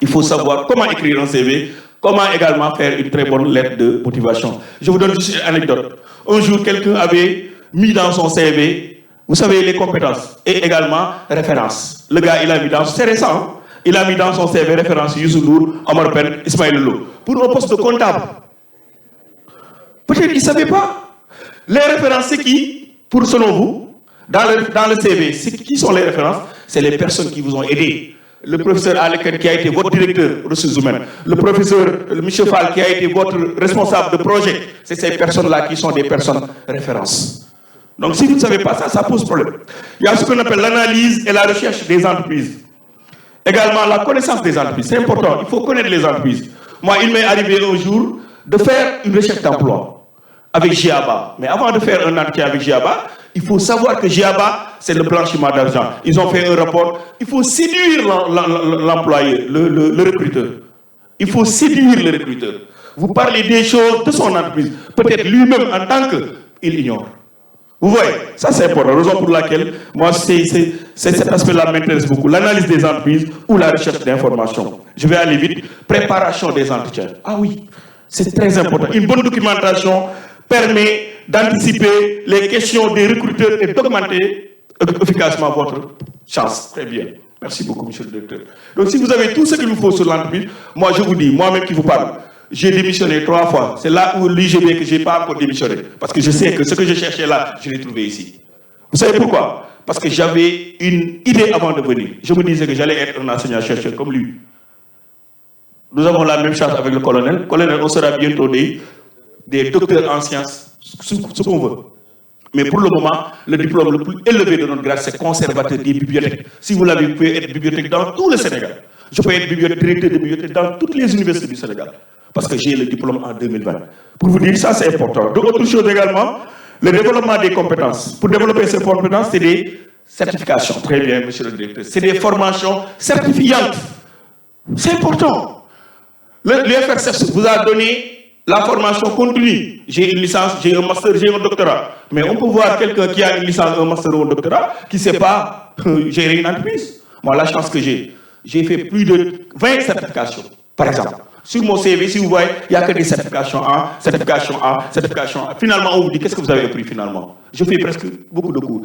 Il faut savoir comment écrire un CV, comment également faire une très bonne lettre de motivation. Je vous donne juste une anecdote. Un jour, quelqu'un avait mis dans son CV, vous savez, les compétences et également références. Le gars, il a mis dans, c'est récent, il a mis dans son CV référence Youssou Ndour, Omar Pène, Ismaël Lô, pour un poste de comptable. Peut-être qu'il ne savait pas. Les références, c'est qui, pour selon vous, dans le CV, qui sont les références? C'est les personnes qui vous ont aidé. Le professeur Aleken qui a été votre directeur ressources humaines, le professeur Michel Fall qui a été votre responsable de projet, c'est ces personnes-là qui sont des personnes références. Donc si vous ne savez pas ça, ça pose problème. Il y a ce qu'on appelle l'analyse et la recherche des entreprises. Également la connaissance des entreprises, c'est important, il faut connaître les entreprises. Moi, il m'est arrivé un jour de faire une recherche d'emploi avec GIABA. Mais avant de faire un entretien avec GIABA, il faut savoir que GIABA, c'est le blanchiment d'argent. Ils ont fait un rapport. Il faut séduire l'employé, le recruteur. Il faut séduire le recruteur. Vous parlez des choses de son entreprise. Peut-être lui-même, en tant qu'il ignore. Vous voyez, ça c'est important. La raison pour laquelle, moi, cet aspect-là m'intéresse beaucoup. L'analyse des entreprises ou la recherche d'informations. Je vais aller vite. Préparation des entretiens. Ah oui, c'est très important. Une bonne documentation permet d'anticiper les questions des recruteurs et d'augmenter efficacement votre chance. Très bien. Merci beaucoup, monsieur le directeur. Donc, si vous avez tout ce qu'il vous faut sur l'entreprise, moi, je vous dis, moi-même qui vous parle, j'ai démissionné 3 fois. C'est là où l'UGB que je n'ai pas encore démissionné. Parce que je sais que ce que je cherchais là, je l'ai trouvé ici. Vous savez pourquoi? Parce que j'avais une idée avant de venir. Je me disais que j'allais être un enseignant-chercheur comme lui. Nous avons la même chance avec le colonel. Colonel, on sera bientôt des docteurs en sciences, ce qu'on veut. Mais pour le moment, le diplôme le plus élevé de notre grade, c'est conservateur des bibliothèques. Si vous l'avez, vous pouvez être bibliothèque dans tout le Sénégal. Je peux être directeur de bibliothèque dans toutes les universités du Sénégal. Parce que j'ai le diplôme en 2020. Pour vous dire, ça c'est important. D'autres choses également, le développement des compétences. Pour développer ces compétences, c'est des certifications. Très bien, monsieur le directeur. C'est des formations certifiantes. C'est important. Le FRCF vous a donné la formation continue. J'ai une licence, j'ai un master, j'ai un doctorat. Mais on peut voir quelqu'un qui a une licence, un master ou un doctorat, qui ne sait pas gérer une entreprise. Moi, la chance que j'ai fait plus de 20 certifications, par exemple. Sur mon CV, si vous voyez, il n'y a que des certifications A, certification A, certification A. Finalement, on vous dit, qu'est-ce que vous avez appris finalement? Je fais presque beaucoup de cours.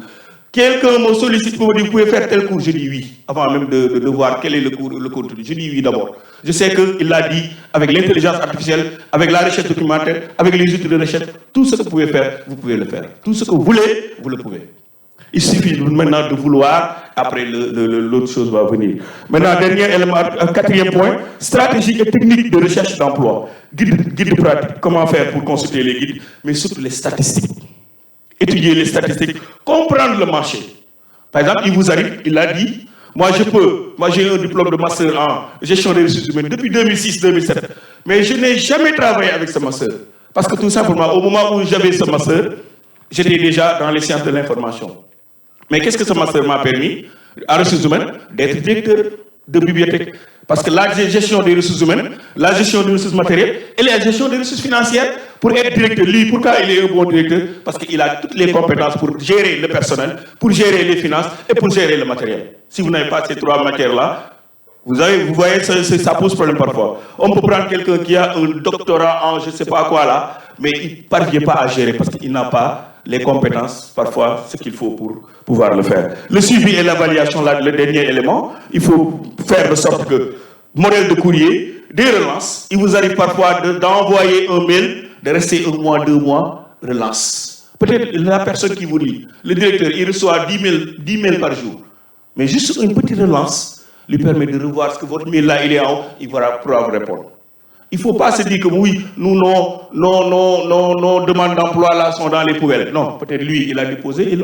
Quelqu'un me sollicite pour me dire, vous pouvez faire tel cours? Je dis oui, avant même de voir quel est le contenu. Je dis oui d'abord. Je sais qu'il l'a dit avec l'intelligence artificielle, avec la recherche documentaire, avec les outils de recherche. Tout ce que vous pouvez faire, vous pouvez le faire. Tout ce que vous voulez, vous le pouvez. Il suffit maintenant de vouloir, après l'autre chose va venir. Maintenant, dernier élément, quatrième point, stratégie et technique de recherche d'emploi. Guide pratique, comment faire pour consulter les guides, mais surtout les statistiques. Étudier les statistiques, comprendre le marché. Par exemple, il vous arrive, il a dit, moi j'ai un diplôme de master en gestion des ressources humaines depuis 2006-2007, mais je n'ai jamais travaillé avec ce master. Parce que tout simplement, au moment où j'avais ce master, j'étais déjà dans les sciences de l'information. Mais qu'est-ce que ce master m'a permis, en ressources humaines, d'être directeur de bibliothèque? Parce que la gestion des ressources humaines, la gestion des ressources matérielles et la gestion des ressources financières, pour être directeur, lui, pourquoi il est un bon directeur? Parce qu'il a toutes les compétences pour gérer le personnel, pour gérer les finances et pour gérer le matériel. Si vous n'avez pas ces trois matières-là, vous voyez, ça pose problème parfois. On peut prendre quelqu'un qui a un doctorat en je ne sais pas quoi là, mais il ne parvient pas à gérer parce qu'il n'a pas les compétences, parfois, ce qu'il faut pour pouvoir le faire. Le suivi et l'évaluation, le dernier élément, il faut faire de sorte que, modèle de courrier, des relances, il vous arrive parfois d'envoyer un mail, de rester 1 mois, 2 mois, relance. Peut-être la personne qui vous lit, le directeur, il reçoit 10 mails par jour. Mais juste une petite relance lui permet de revoir ce que votre mail là, il est en haut, il va pouvoir vous répondre. Il ne faut pas se dire que oui, nos demandes d'emploi là sont dans les poubelles. Non, peut-être lui, il a déposé, il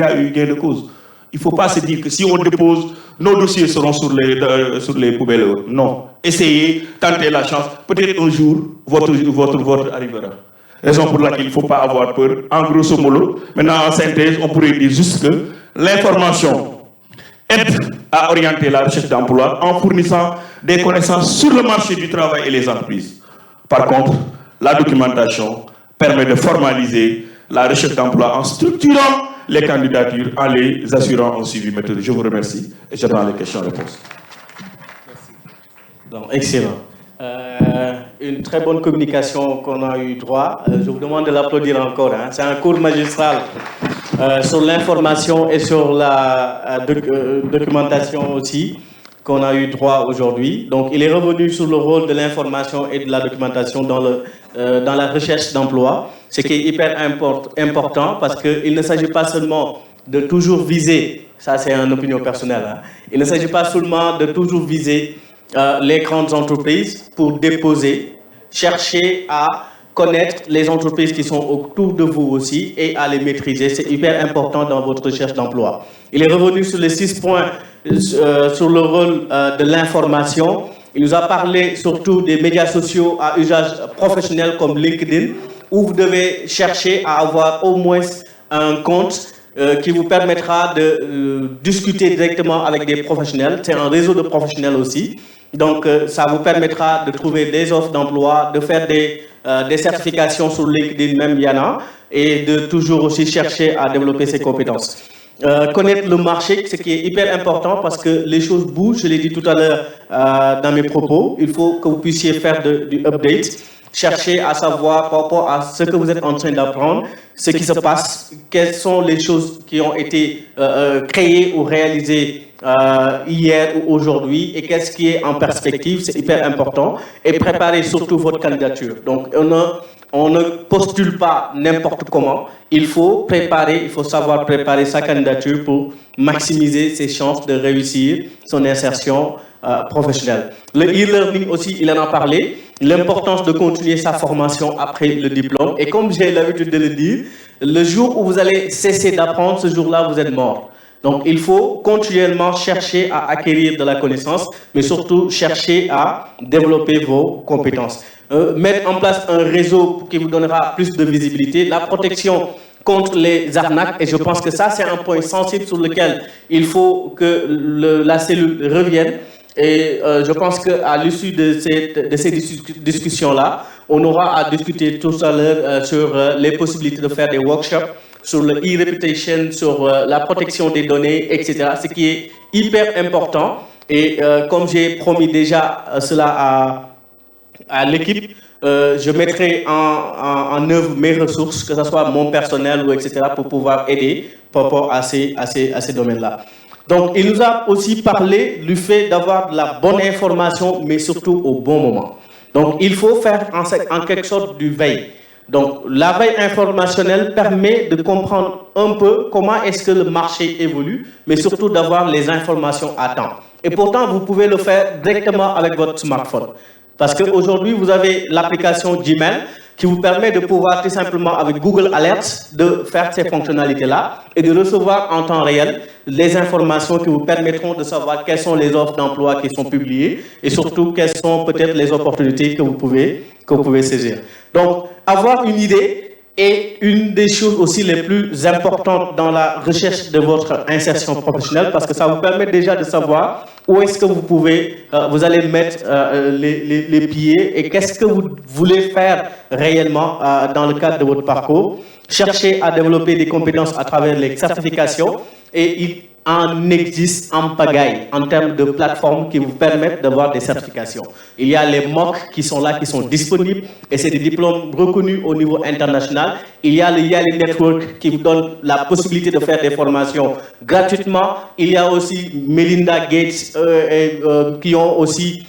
a eu gain de cause. Il ne faut pas se dire que si on dépose, nos dossiers seront sur les poubelles. Non. Essayez, tentez la chance. Peut-être un jour, votre arrivera. Raison pour laquelle il ne faut pas avoir peur. En grosso modo, maintenant en synthèse, on pourrait dire juste que l'information aide à orienter la recherche d'emploi en fournissant des connaissances sur le marché du travail et les entreprises. Par contre, la documentation permet de formaliser la recherche d'emploi en structurant les candidatures, en les assurant un suivi méthodique. Je vous remercie et j'attends les questions-réponses. Excellent. Une très bonne communication qu'on a eu droit. Je vous demande de l'applaudir encore. Hein. C'est un cours magistral sur l'information et sur la documentation aussi qu'on a eu droit aujourd'hui. Donc, il est revenu sur le rôle de l'information et de la documentation dans la recherche d'emploi, ce qui est hyper important parce qu'il ne s'agit pas seulement de toujours viser, ça c'est une opinion personnelle, hein, il ne s'agit pas seulement de toujours viser les grandes entreprises pour déposer, chercher à connaître les entreprises qui sont autour de vous aussi et à les maîtriser. C'est hyper important dans votre recherche d'emploi. Il est revenu sur les 6 points sur le rôle de l'information. Il nous a parlé surtout des médias sociaux à usage professionnel comme LinkedIn, où vous devez chercher à avoir au moins un compte qui vous permettra de discuter directement avec des professionnels. C'est un réseau de professionnels aussi. Donc, ça vous permettra de trouver des offres d'emploi, de faire des certifications sur LinkedIn, même il y en a, et de toujours aussi chercher à développer ses compétences. Connaître le marché, ce qui est hyper important parce que les choses bougent, je l'ai dit tout à l'heure dans mes propos, il faut que vous puissiez faire du update, chercher à savoir par rapport à ce que vous êtes en train d'apprendre, ce qui se passe, quelles sont les choses qui ont été créées ou réalisées hier ou aujourd'hui et qu'est-ce qui est en perspective, c'est hyper important. Et préparer surtout votre candidature. Donc, on ne postule pas n'importe comment. Il faut savoir préparer sa candidature pour maximiser ses chances de réussir son insertion professionnelle. Le e-learning aussi, il en a parlé. L'importance de continuer sa formation après le diplôme. Et comme j'ai l'habitude de le dire, le jour où vous allez cesser d'apprendre, ce jour-là, vous êtes mort. Donc, il faut continuellement chercher à acquérir de la connaissance, mais surtout chercher à développer vos compétences. Mettre en place un réseau qui vous donnera plus de visibilité, la protection contre les arnaques, et je pense que ça, c'est un point sensible sur lequel il faut que la cellule revienne. Et je pense qu'à l'issue de ces discussions-là, On aura à discuter tout à l'heure sur les possibilités de faire des workshops, sur le e-reputation, sur la protection des données, etc. Ce qui est hyper important. Et comme j'ai promis déjà cela à l'équipe, je mettrai en œuvre mes ressources, que ce soit mon personnel ou etc., pour pouvoir aider par rapport à ces domaines-là. Donc, il nous a aussi parlé du fait d'avoir de la bonne information, mais surtout au bon moment. Donc, il faut faire en quelque sorte du veille. Donc, la veille informationnelle permet de comprendre un peu comment est-ce que le marché évolue, mais surtout d'avoir les informations à temps. Et pourtant, vous pouvez le faire directement avec votre smartphone. Parce qu'aujourd'hui, vous avez l'application Gmail qui vous permet de pouvoir tout simplement, avec Google Alerts, de faire ces fonctionnalités-là et de recevoir en temps réel les informations qui vous permettront de savoir quelles sont les offres d'emploi qui sont publiées et surtout quelles sont peut-être les opportunités que vous pouvez saisir. Donc, avoir une idée est une des choses aussi les plus importantes dans la recherche de votre insertion professionnelle parce que ça vous permet déjà de savoir où est-ce que vous allez mettre les pieds et qu'est-ce que vous voulez faire réellement dans le cadre de votre parcours. Cherchez à développer des compétences à travers les certifications et il en existe en pagaille en termes de plateformes qui vous permettent d'avoir des certifications. Il y a les MOOC qui sont là, qui sont disponibles et c'est des diplômes reconnus au niveau international. Il y a le Yali Network qui vous donne la possibilité de faire des formations gratuitement. Il y a aussi Melinda Gates qui ont aussi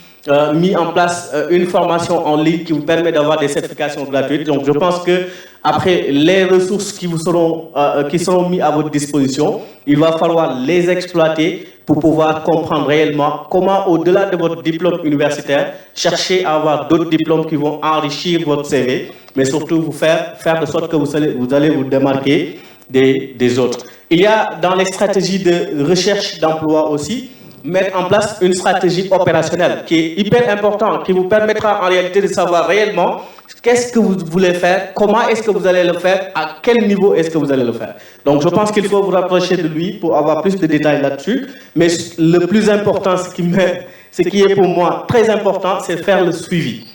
mis en place une formation en ligne qui vous permet d'avoir des certifications gratuites. Donc je pense que après les ressources qui seront mises à votre disposition, il va falloir les exploiter pour pouvoir comprendre réellement comment, au-delà de votre diplôme universitaire, chercher à avoir d'autres diplômes qui vont enrichir votre CV, mais surtout vous faire de sorte que vous allez vous démarquer des autres. Il y a dans les stratégies de recherche d'emploi aussi, mettre en place une stratégie opérationnelle qui est hyper importante, qui vous permettra en réalité de savoir réellement qu'est-ce que vous voulez faire, comment est-ce que vous allez le faire, à quel niveau est-ce que vous allez le faire. Donc je pense qu'il faut vous rapprocher de lui pour avoir plus de détails là-dessus. Mais le plus important, ce qui est pour moi très important, c'est faire le suivi.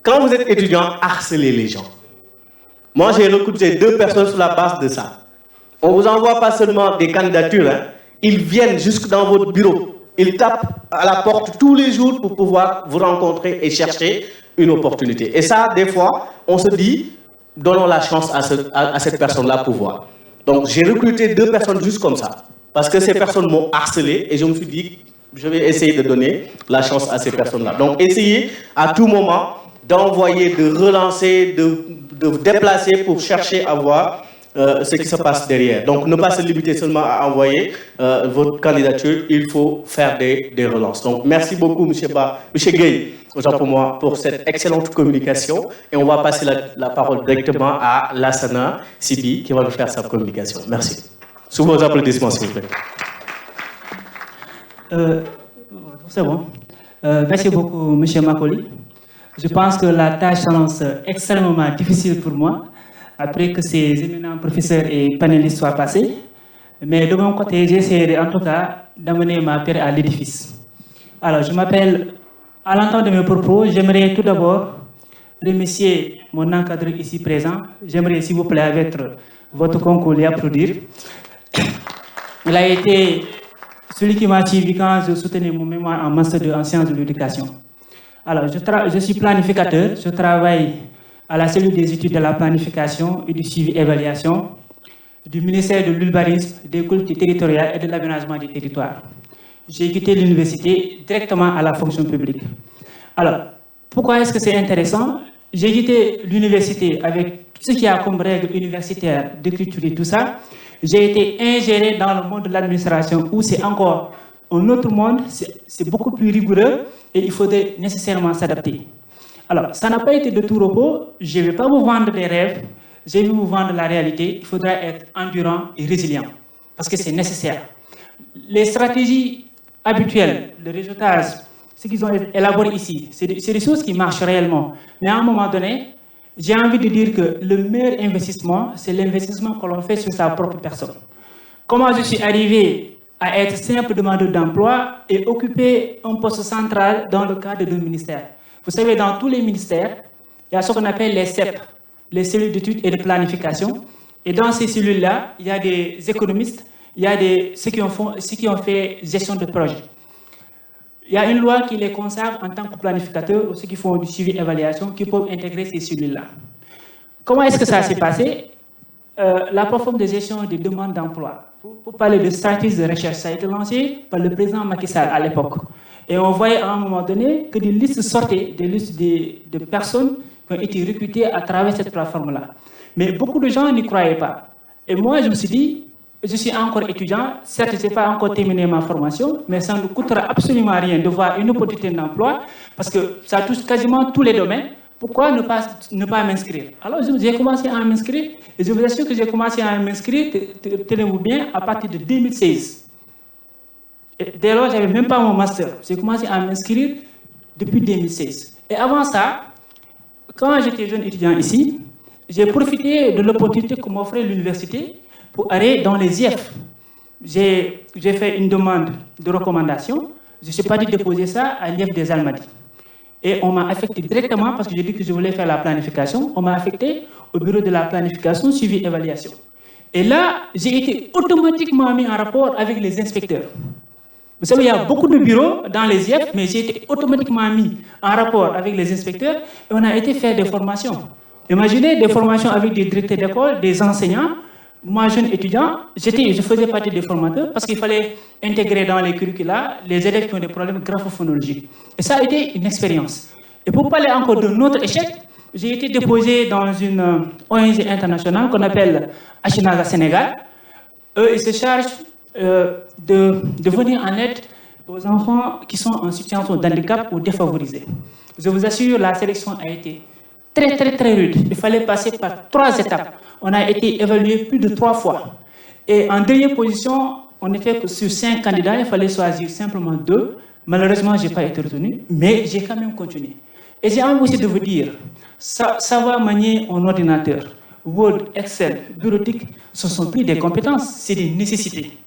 Quand vous êtes étudiant, harcelez les gens. Moi, j'ai recruté 2 personnes sur la base de ça. On ne vous envoie pas seulement des candidatures, hein. Ils viennent jusque dans votre bureau. Ils tapent à la porte tous les jours pour pouvoir vous rencontrer et chercher une opportunité. Et ça, des fois, on se dit, donnons la chance à cette personne-là pour voir. Donc, j'ai recruté 2 personnes juste comme ça. Parce que ces personnes m'ont harcelé et je me suis dit, je vais essayer de donner la chance à ces personnes-là. Donc, essayez à tout moment d'envoyer, de relancer, de déplacer pour chercher à voir ce qui se passe derrière. Donc, ne pas se limiter seulement à envoyer votre candidature, il faut faire des relances. Donc, merci beaucoup, M. Gueye, autant pour moi, pour cette excellente communication. Et on va passer la parole directement à Lassana Sibi, qui va nous faire sa communication. Merci. Sous vos applaudissements, s'il vous plaît. C'est bon. Merci beaucoup, M. Makoli. Je pense que la tâche s'annonce extrêmement difficile pour moi, après que ces éminents professeurs et panélistes soient passés. Mais de mon côté, j'essaierai en tout cas d'amener ma pierre à l'édifice. Alors, je m'appelle, à l'entente de mes propos, j'aimerais tout d'abord remercier mon encadreur ici présent. J'aimerais, s'il vous plaît, avec votre concours, l'y applaudir. Il a été celui qui m'a suivi quand je soutenais mon mémoire en master en sciences de l'éducation. Alors, je suis planificateur, je travaille à la cellule des études de la planification et du suivi-évaluation du ministère de l'Urbanisme, des collectivités territoriales et de l'aménagement du territoire. J'ai quitté l'université directement à la fonction publique. Alors, pourquoi est-ce que c'est intéressant? J'ai quitté l'université avec tout ce qu'il y a comme règles universitaires, d'écriture et tout ça. J'ai été ingéré dans le monde de l'administration où c'est encore un autre monde, c'est beaucoup plus rigoureux et il faudrait nécessairement s'adapter. Alors, ça n'a pas été de tout repos. Je ne vais pas vous vendre des rêves, je vais vous vendre la réalité. Il faudra être endurant et résilient parce que c'est nécessaire. Les stratégies habituelles, le réseautage, ce qu'ils ont élaboré ici, c'est des choses qui marchent réellement. Mais à un moment donné, j'ai envie de dire que le meilleur investissement, c'est l'investissement que l'on fait sur sa propre personne. Comment je suis arrivé à être simple demandeur d'emploi et occuper un poste central dans le cadre d'un ministère? Vous savez, dans tous les ministères, il y a ce qu'on appelle les CEP, les cellules d'études et de planification. Et dans ces cellules-là, il y a des économistes, il y a ceux qui ont fait gestion de projet. Il y a une loi qui les consacre en tant que planificateurs ou ceux qui font du suivi et évaluation qui peuvent intégrer ces cellules-là. Comment est-ce que ça s'est passé? La plateforme de gestion des demandes d'emploi, pour parler de stratégie de recherche, ça a été lancé par le président Macky Sall à l'époque. Et on voyait à un moment donné que des listes sortaient, des listes de personnes qui ont été recrutées à travers cette plateforme-là. Mais beaucoup de gens n'y croyaient pas. Et moi, je me suis dit, je suis encore étudiant, certes, je n'ai pas encore terminé ma formation, mais ça ne coûtera absolument rien de voir une opportunité d'emploi, parce que ça touche quasiment tous les domaines. Pourquoi ne pas m'inscrire? Alors, j'ai commencé à m'inscrire, et je vous assure que j'ai commencé à m'inscrire, tenez-vous bien, à partir de 2016. Et dès lors, je n'avais même pas mon master. J'ai commencé à m'inscrire depuis 2016. Et avant ça, quand j'étais jeune étudiant ici, j'ai profité de l'opportunité que m'offrait l'université pour aller dans les IEF. J'ai fait une demande de recommandation. Je suis parti déposer ça à l'IEF des Almadies. Et on m'a affecté directement, parce que j'ai dit que je voulais faire la planification, on m'a affecté au bureau de la planification, suivi, évaluation. Et là, j'ai été automatiquement mis en rapport avec les inspecteurs. Vous savez, il y a beaucoup de bureaux dans les IEF, mais j'ai été automatiquement mis en rapport avec les inspecteurs et on a été faire des formations. Imaginez des formations avec des directeurs d'école, des enseignants. Moi, jeune étudiant, je faisais partie des formateurs parce qu'il fallait intégrer dans les curricula les élèves qui ont des problèmes graphophonologiques. Et ça a été une expérience. Et pour parler encore de notre échec, j'ai été déposé dans une ONG internationale qu'on appelle Achinaga Sénégal. Eux, ils se chargent de venir en aide aux enfants qui sont en situation de handicap ou défavorisés. Je vous assure, la sélection a été très rude. Il fallait passer par 3 étapes. On a été évalué plus de 3 fois. Et en dernière position, on était que sur 5 candidats, il fallait choisir simplement 2. Malheureusement, je n'ai pas été retenu, mais j'ai quand même continué. Et j'ai envie aussi de vous dire, savoir manier un ordinateur, Word, Excel, bureautique, ce ne sont plus des compétences, c'est des nécessités.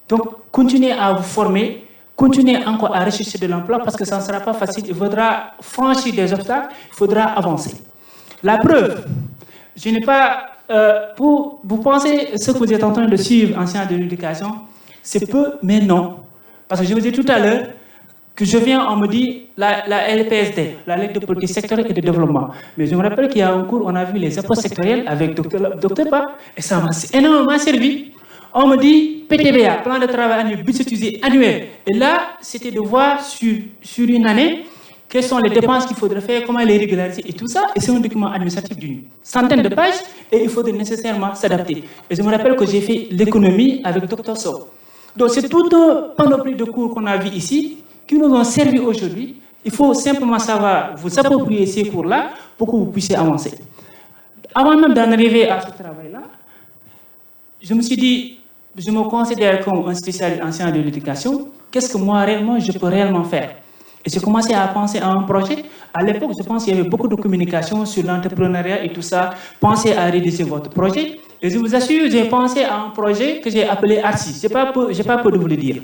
Donc, continuez à vous former, continuez encore à rechercher de l'emploi parce que ça ne sera pas facile. Il faudra franchir des obstacles, il faudra avancer. La preuve, je n'ai pas... pour vous pensez, ce que vous êtes en train de suivre en sciences de l'éducation, c'est peu, mais non. Parce que je vous ai dit tout à l'heure que je viens, on me dit la LPSD, la Ligue de politique sectorielle et de développement. Mais je me rappelle qu'il y a un cours, on a vu les apports sectoriels avec Dr Pa, et ça m'a énormément servi. On me dit PTBA, plan de travail annuel, budgétisé annuel. Et là, c'était de voir sur une année quelles sont les dépenses qu'il faudrait faire, comment les régulariser et tout ça. Et c'est un document administratif d'une centaine de pages et il faudrait nécessairement s'adapter. Et je me rappelle que j'ai fait l'économie avec Dr So. Donc c'est toute une panoplie de cours qu'on a vu ici qui nous ont servi aujourd'hui. Il faut simplement savoir vous approprier ces cours-là pour que vous puissiez avancer. Avant même d'en arriver à ce travail-là, je me suis dit, je me considère comme un spécialiste en sciences de l'éducation. Qu'est-ce que moi, réellement, je peux réellement faire? Et j'ai commencé à penser à un projet. À l'époque, je pense qu'il y avait beaucoup de communication sur l'entrepreneuriat et tout ça. Pensez à rédiger votre projet. Et je vous assure, j'ai pensé à un projet que j'ai appelé ARCI. Je n'ai pas peur de vous le dire.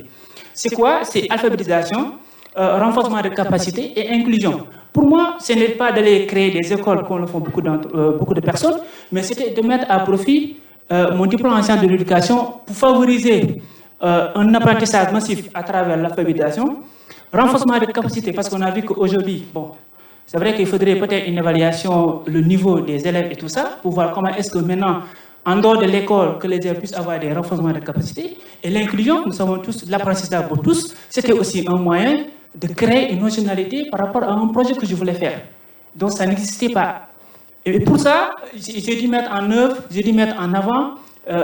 C'est quoi? C'est alphabétisation, renforcement de capacité et inclusion. Pour moi, ce n'est pas d'aller créer des écoles comme le font beaucoup de personnes, mais c'était de mettre à profit mon diplôme en sciences de l'éducation pour favoriser un apprentissage massif à travers l'alphabétisation, renforcement de capacité, parce qu'on a vu qu'aujourd'hui, bon, c'est vrai qu'il faudrait peut-être une évaluation, le niveau des élèves et tout ça, pour voir comment est-ce que maintenant, en dehors de l'école, que les élèves puissent avoir des renforcements de capacité. Et l'inclusion, nous savons tous, l'apprentissage pour tous, c'était aussi un moyen de créer une originalité par rapport à un projet que je voulais faire. Donc ça n'existait pas. Et pour ça, j'ai dû mettre en œuvre, j'ai dû mettre en avant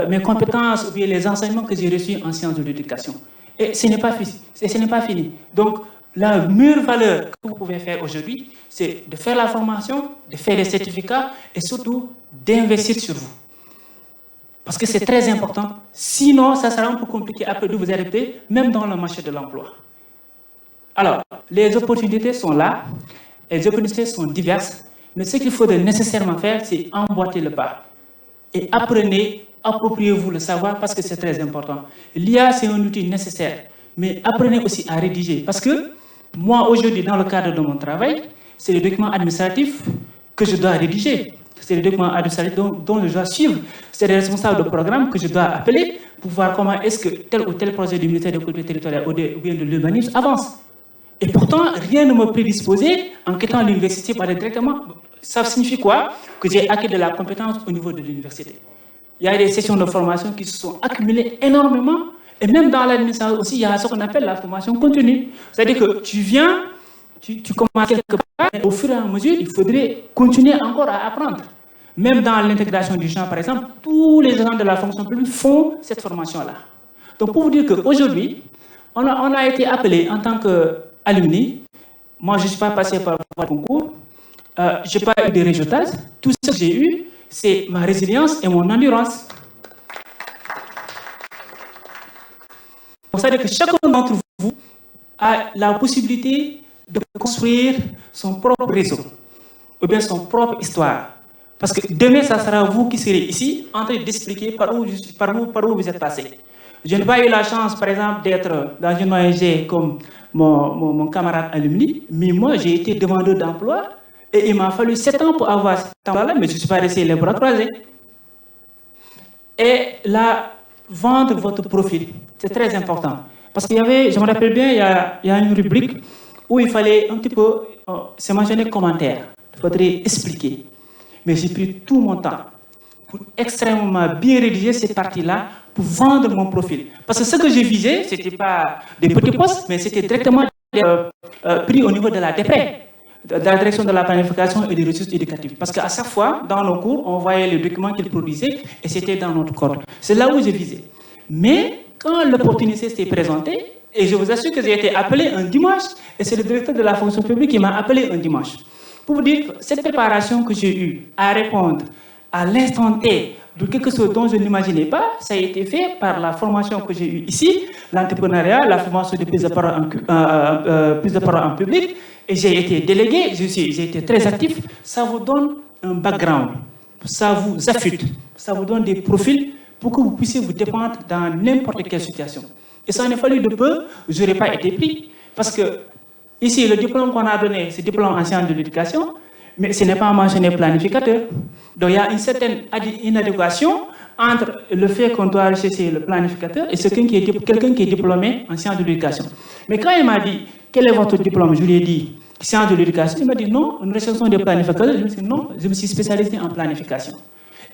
mes compétences ou bien les enseignements que j'ai reçus en sciences de l'éducation. Et ce n'est pas fini. Donc, la meilleure valeur que vous pouvez faire aujourd'hui, c'est de faire la formation, de faire des certificats et surtout d'investir sur vous. Parce que c'est très important. Sinon, ça sera un peu compliqué après de vous adapter, même dans le marché de l'emploi. Alors, les opportunités sont là, les opportunités sont diverses, mais ce qu'il faut nécessairement faire, c'est emboîter le pas. Et apprenez, appropriez-vous le savoir parce que c'est très important. L'IA, c'est un outil nécessaire, mais apprenez aussi à rédiger. Parce que moi, aujourd'hui, dans le cadre de mon travail, c'est les documents administratifs, que je dois rédiger. C'est les documents administratifs dont je dois suivre. C'est les responsables de programme que je dois appeler pour voir comment est-ce que tel ou tel projet du ministère des collectivités territoriales ou bien de l'urbanisme avance. Et pourtant, rien ne me prédisposait en quittant l'université par directement. Ça signifie quoi? Que j'ai acquis de la compétence au niveau de l'université. Il y a des sessions de formation qui se sont accumulées énormément. Et même dans l'administration aussi, il y a ce qu'on appelle la formation continue. C'est-à-dire que tu viens, tu commences quelque part, et au fur et à mesure, il faudrait continuer encore à apprendre. Même dans l'intégration du genre, par exemple, tous les agents de la fonction publique font cette formation-là. Donc, pour vous dire qu'aujourd'hui, on a été appelé en tant qu'alumni. Moi, je ne suis pas passé par le concours. Je n'ai pas eu de résultats. Tout ce que j'ai eu, c'est ma résilience et mon endurance. C'est-à-dire que chacun d'entre vous a la possibilité de construire son propre réseau, ou bien son propre histoire. Parce que demain, ça sera vous qui serez ici en train d'expliquer par où vous êtes passé. Je n'ai pas eu la chance, par exemple, d'être dans une ONG comme mon camarade alumni, mais moi, j'ai été demandeur d'emploi et il m'a fallu 7 ans pour avoir cet emploi-là, mais je ne suis pas resté les bras croisés. Et là, vendre votre profil, c'est très important. Parce qu'il y avait, je me rappelle bien, il y a une rubrique où il fallait un petit peu, c'est mentionné commentaire, il faudrait expliquer. Mais j'ai pris tout mon temps pour extrêmement bien rédiger cette partie-là pour vendre mon profil. Parce que ce que j'ai visé, ce n'était pas des petits postes, mais c'était directement pris au niveau de la DPE, de la direction de la planification et des ressources éducatives. Parce qu'à chaque fois, dans nos cours, on voyait les documents qu'ils produisaient et c'était dans notre corps. C'est là où j'ai visé. Mais quand l'opportunité s'est présentée, et je vous assure que j'ai été appelé un dimanche, et c'est le directeur de la fonction publique qui m'a appelé un dimanche. Pour vous dire que cette préparation que j'ai eue à répondre à l'instant T de quelque chose dont je n'imaginais pas, ça a été fait par la formation que j'ai eue ici, l'entrepreneuriat, la formation de prise de parole en public, et j'ai été délégué, j'ai été très actif. Ça vous donne un background, ça vous affûte, ça vous donne des profils pour que vous puissiez vous défendre dans n'importe quelle situation. Et ça en a fallu de peu, je n'aurais pas été pris, parce que ici, le diplôme qu'on a donné, c'est le diplôme en sciences de l'éducation, mais ce n'est pas mentionné planificateur. Donc il y a une certaine inadéquation entre le fait qu'on doit rechercher le planificateur et quelqu'un qui est diplômé en sciences de l'éducation. Mais quand il m'a dit, quel est votre diplôme? Je lui ai dit, sciences de l'éducation. Il m'a dit, non, nous recherchons des planificateurs. Je lui ai dit, non, je me suis spécialisé en planification.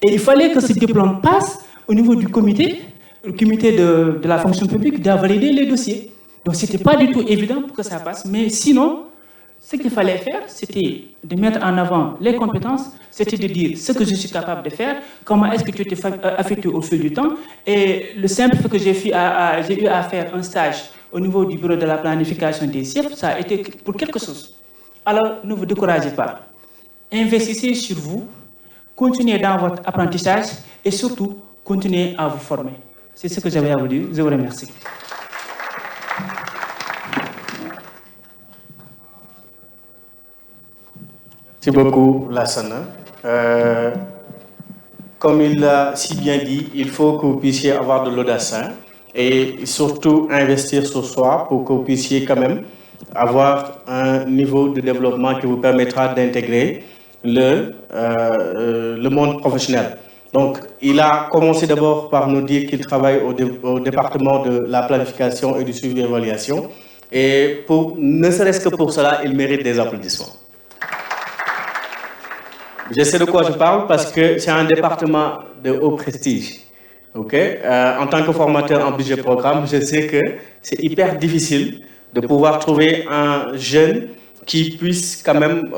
Et il fallait que ce diplôme passe au niveau du comité, le comité de la fonction publique, de valider les dossiers. Donc, ce n'était pas du tout évident pour que ça passe. Mais sinon, ce qu'il fallait faire, c'était de mettre en avant les compétences, c'était de dire ce que je suis capable de faire, comment est-ce que tu t'es affecté au fil du temps. Et le simple fait que j'ai eu à faire un stage au niveau du bureau de la planification des CIF, ça a été pour quelque chose. Alors, ne vous découragez pas. Investissez sur vous, continuez dans votre apprentissage et surtout, continuez à vous former. C'est ce que j'avais à vous dire. Je vous remercie. Merci beaucoup, Lassana. Comme il l'a si bien dit, il faut que vous puissiez avoir de l'audace et surtout investir sur soi pour que vous puissiez quand même avoir un niveau de développement qui vous permettra d'intégrer le monde professionnel. Donc, il a commencé d'abord par nous dire qu'il travaille au département de la planification et du suivi et évaluation. Et ne serait-ce que pour cela, il mérite des applaudissements. Je sais de quoi je parle parce que c'est un département de haut prestige. Okay? En tant que formateur en budget programme, je sais que c'est hyper difficile de pouvoir trouver un jeune qui puisse quand même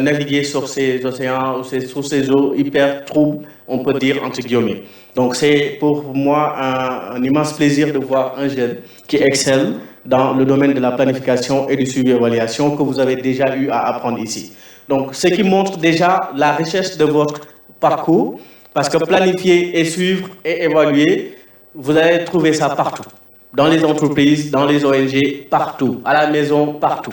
naviguer sur ces océans, ou sur ces eaux hyper troubles, on peut dire entre guillemets. Donc c'est pour moi un immense plaisir de voir un jeune qui excelle dans le domaine de la planification et du suivi-évaluation que vous avez déjà eu à apprendre ici. Donc, ce qui montre déjà la richesse de votre parcours, parce que planifier et suivre et évaluer, vous allez trouver ça partout. Dans les entreprises, dans les ONG, partout. À la maison, partout.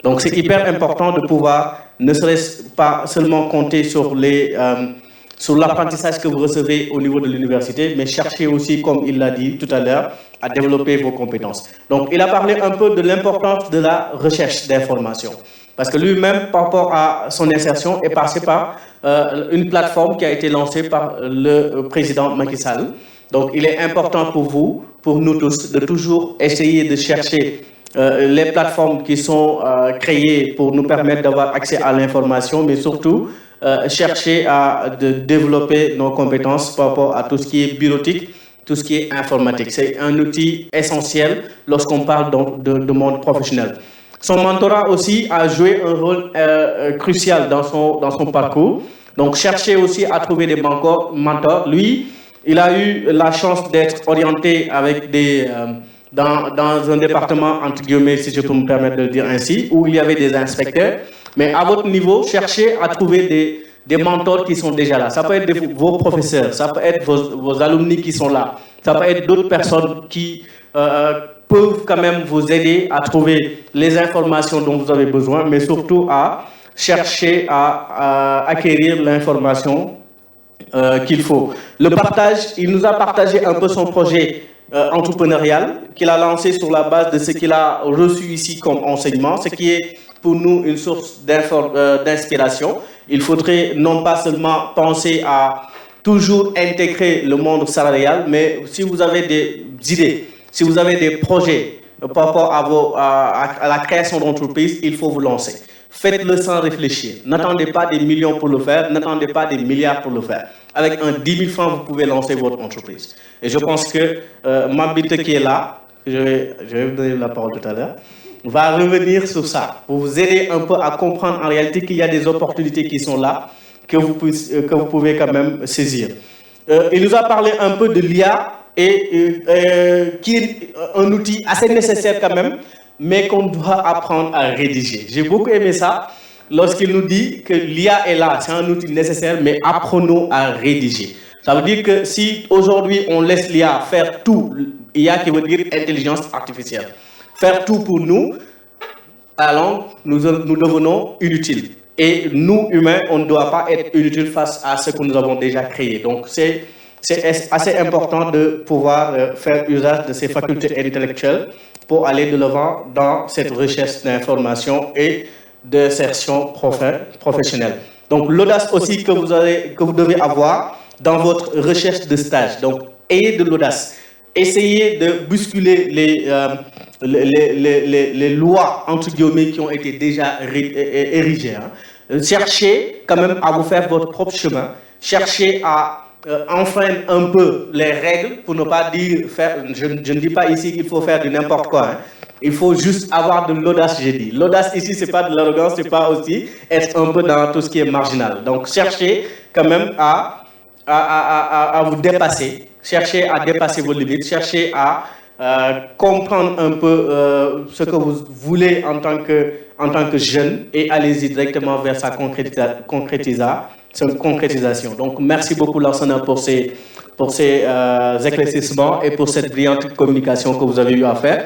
Donc, c'est hyper important de pouvoir, ne serait-ce pas seulement compter sur l'apprentissage que vous recevez au niveau de l'université, mais chercher aussi, comme il l'a dit tout à l'heure, à développer vos compétences. Donc, il a parlé un peu de l'importance de la recherche d'informations. Parce que lui-même, par rapport à son insertion, est passé par une plateforme qui a été lancée par le président Macky Sall. Donc, il est important pour vous, pour nous tous, de toujours essayer de chercher les plateformes qui sont créées pour nous permettre d'avoir accès à l'information, mais surtout chercher à développer nos compétences par rapport à tout ce qui est bureautique, tout ce qui est informatique. C'est un outil essentiel lorsqu'on parle de monde professionnel. Son mentorat aussi a joué un rôle crucial dans son parcours. Donc, chercher aussi à trouver des mentors. Lui, il a eu la chance d'être orienté avec dans un département, entre guillemets, si je peux me permettre de le dire ainsi, où il y avait des inspecteurs. Mais à votre niveau, cherchez à trouver des mentors qui sont déjà là. Ça peut être vos professeurs, ça peut être vos alumni qui sont là, ça peut être d'autres personnes qui peuvent quand même vous aider à trouver les informations dont vous avez besoin, mais surtout à chercher à acquérir l'information qu'il faut. Le partage, il nous a partagé un peu son projet entrepreneurial qu'il a lancé sur la base de ce qu'il a reçu ici comme enseignement, ce qui est pour nous une source d'inspiration. Il faudrait non pas seulement penser à toujours intégrer le monde salarial, mais si vous avez des idées, si vous avez des projets par rapport à la création d'entreprise, il faut vous lancer. Faites-le sans réfléchir. N'attendez pas des millions pour le faire, n'attendez pas des milliards pour le faire. Avec un 10 000 francs, vous pouvez lancer votre entreprise. Et je pense que Mabite qui est là, je vais vous donner la parole tout à l'heure, va revenir sur ça, pour vous aider un peu à comprendre en réalité qu'il y a des opportunités qui sont là, que vous pouvez quand même saisir. Il nous a parlé un peu de l'IA, qui est un outil assez nécessaire quand même, mais qu'on doit apprendre à rédiger. J'ai beaucoup aimé ça, lorsqu'il nous dit que l'IA est là, c'est un outil nécessaire, mais apprenons à rédiger. Ça veut dire que si aujourd'hui on laisse l'IA faire tout, IA qui veut dire intelligence artificielle, faire tout pour nous, alors nous devenons inutiles. Et nous, humains, on ne doit pas être inutiles face à ce que nous avons déjà créé. Donc c'est assez important de pouvoir faire usage de ces facultés intellectuelles pour aller de l'avant dans cette recherche d'information et d'insertion professionnelle. Donc l'audace aussi que vous devez avoir dans votre recherche de stage. Donc ayez de l'audace. Essayez de bousculer les lois, entre guillemets, qui ont été déjà érigées. Cherchez quand même à vous faire votre propre chemin. Cherchez à enfreindre un peu les règles pour ne pas dire je ne dis pas ici qu'il faut faire du n'importe quoi. Il faut juste avoir de l'audace, j'ai dit. L'audace ici, c'est pas de l'arrogance, c'est pas aussi être un peu dans tout ce qui est marginal. Donc cherchez quand même à vous dépasser. Cherchez à dépasser vos limites. Cherchez à comprendre un peu ce que vous voulez en tant que jeune et allez-y directement vers sa concrétisation. Donc, merci beaucoup, Lansana, pour ces éclaircissements et pour cette brillante communication que vous avez eu à faire.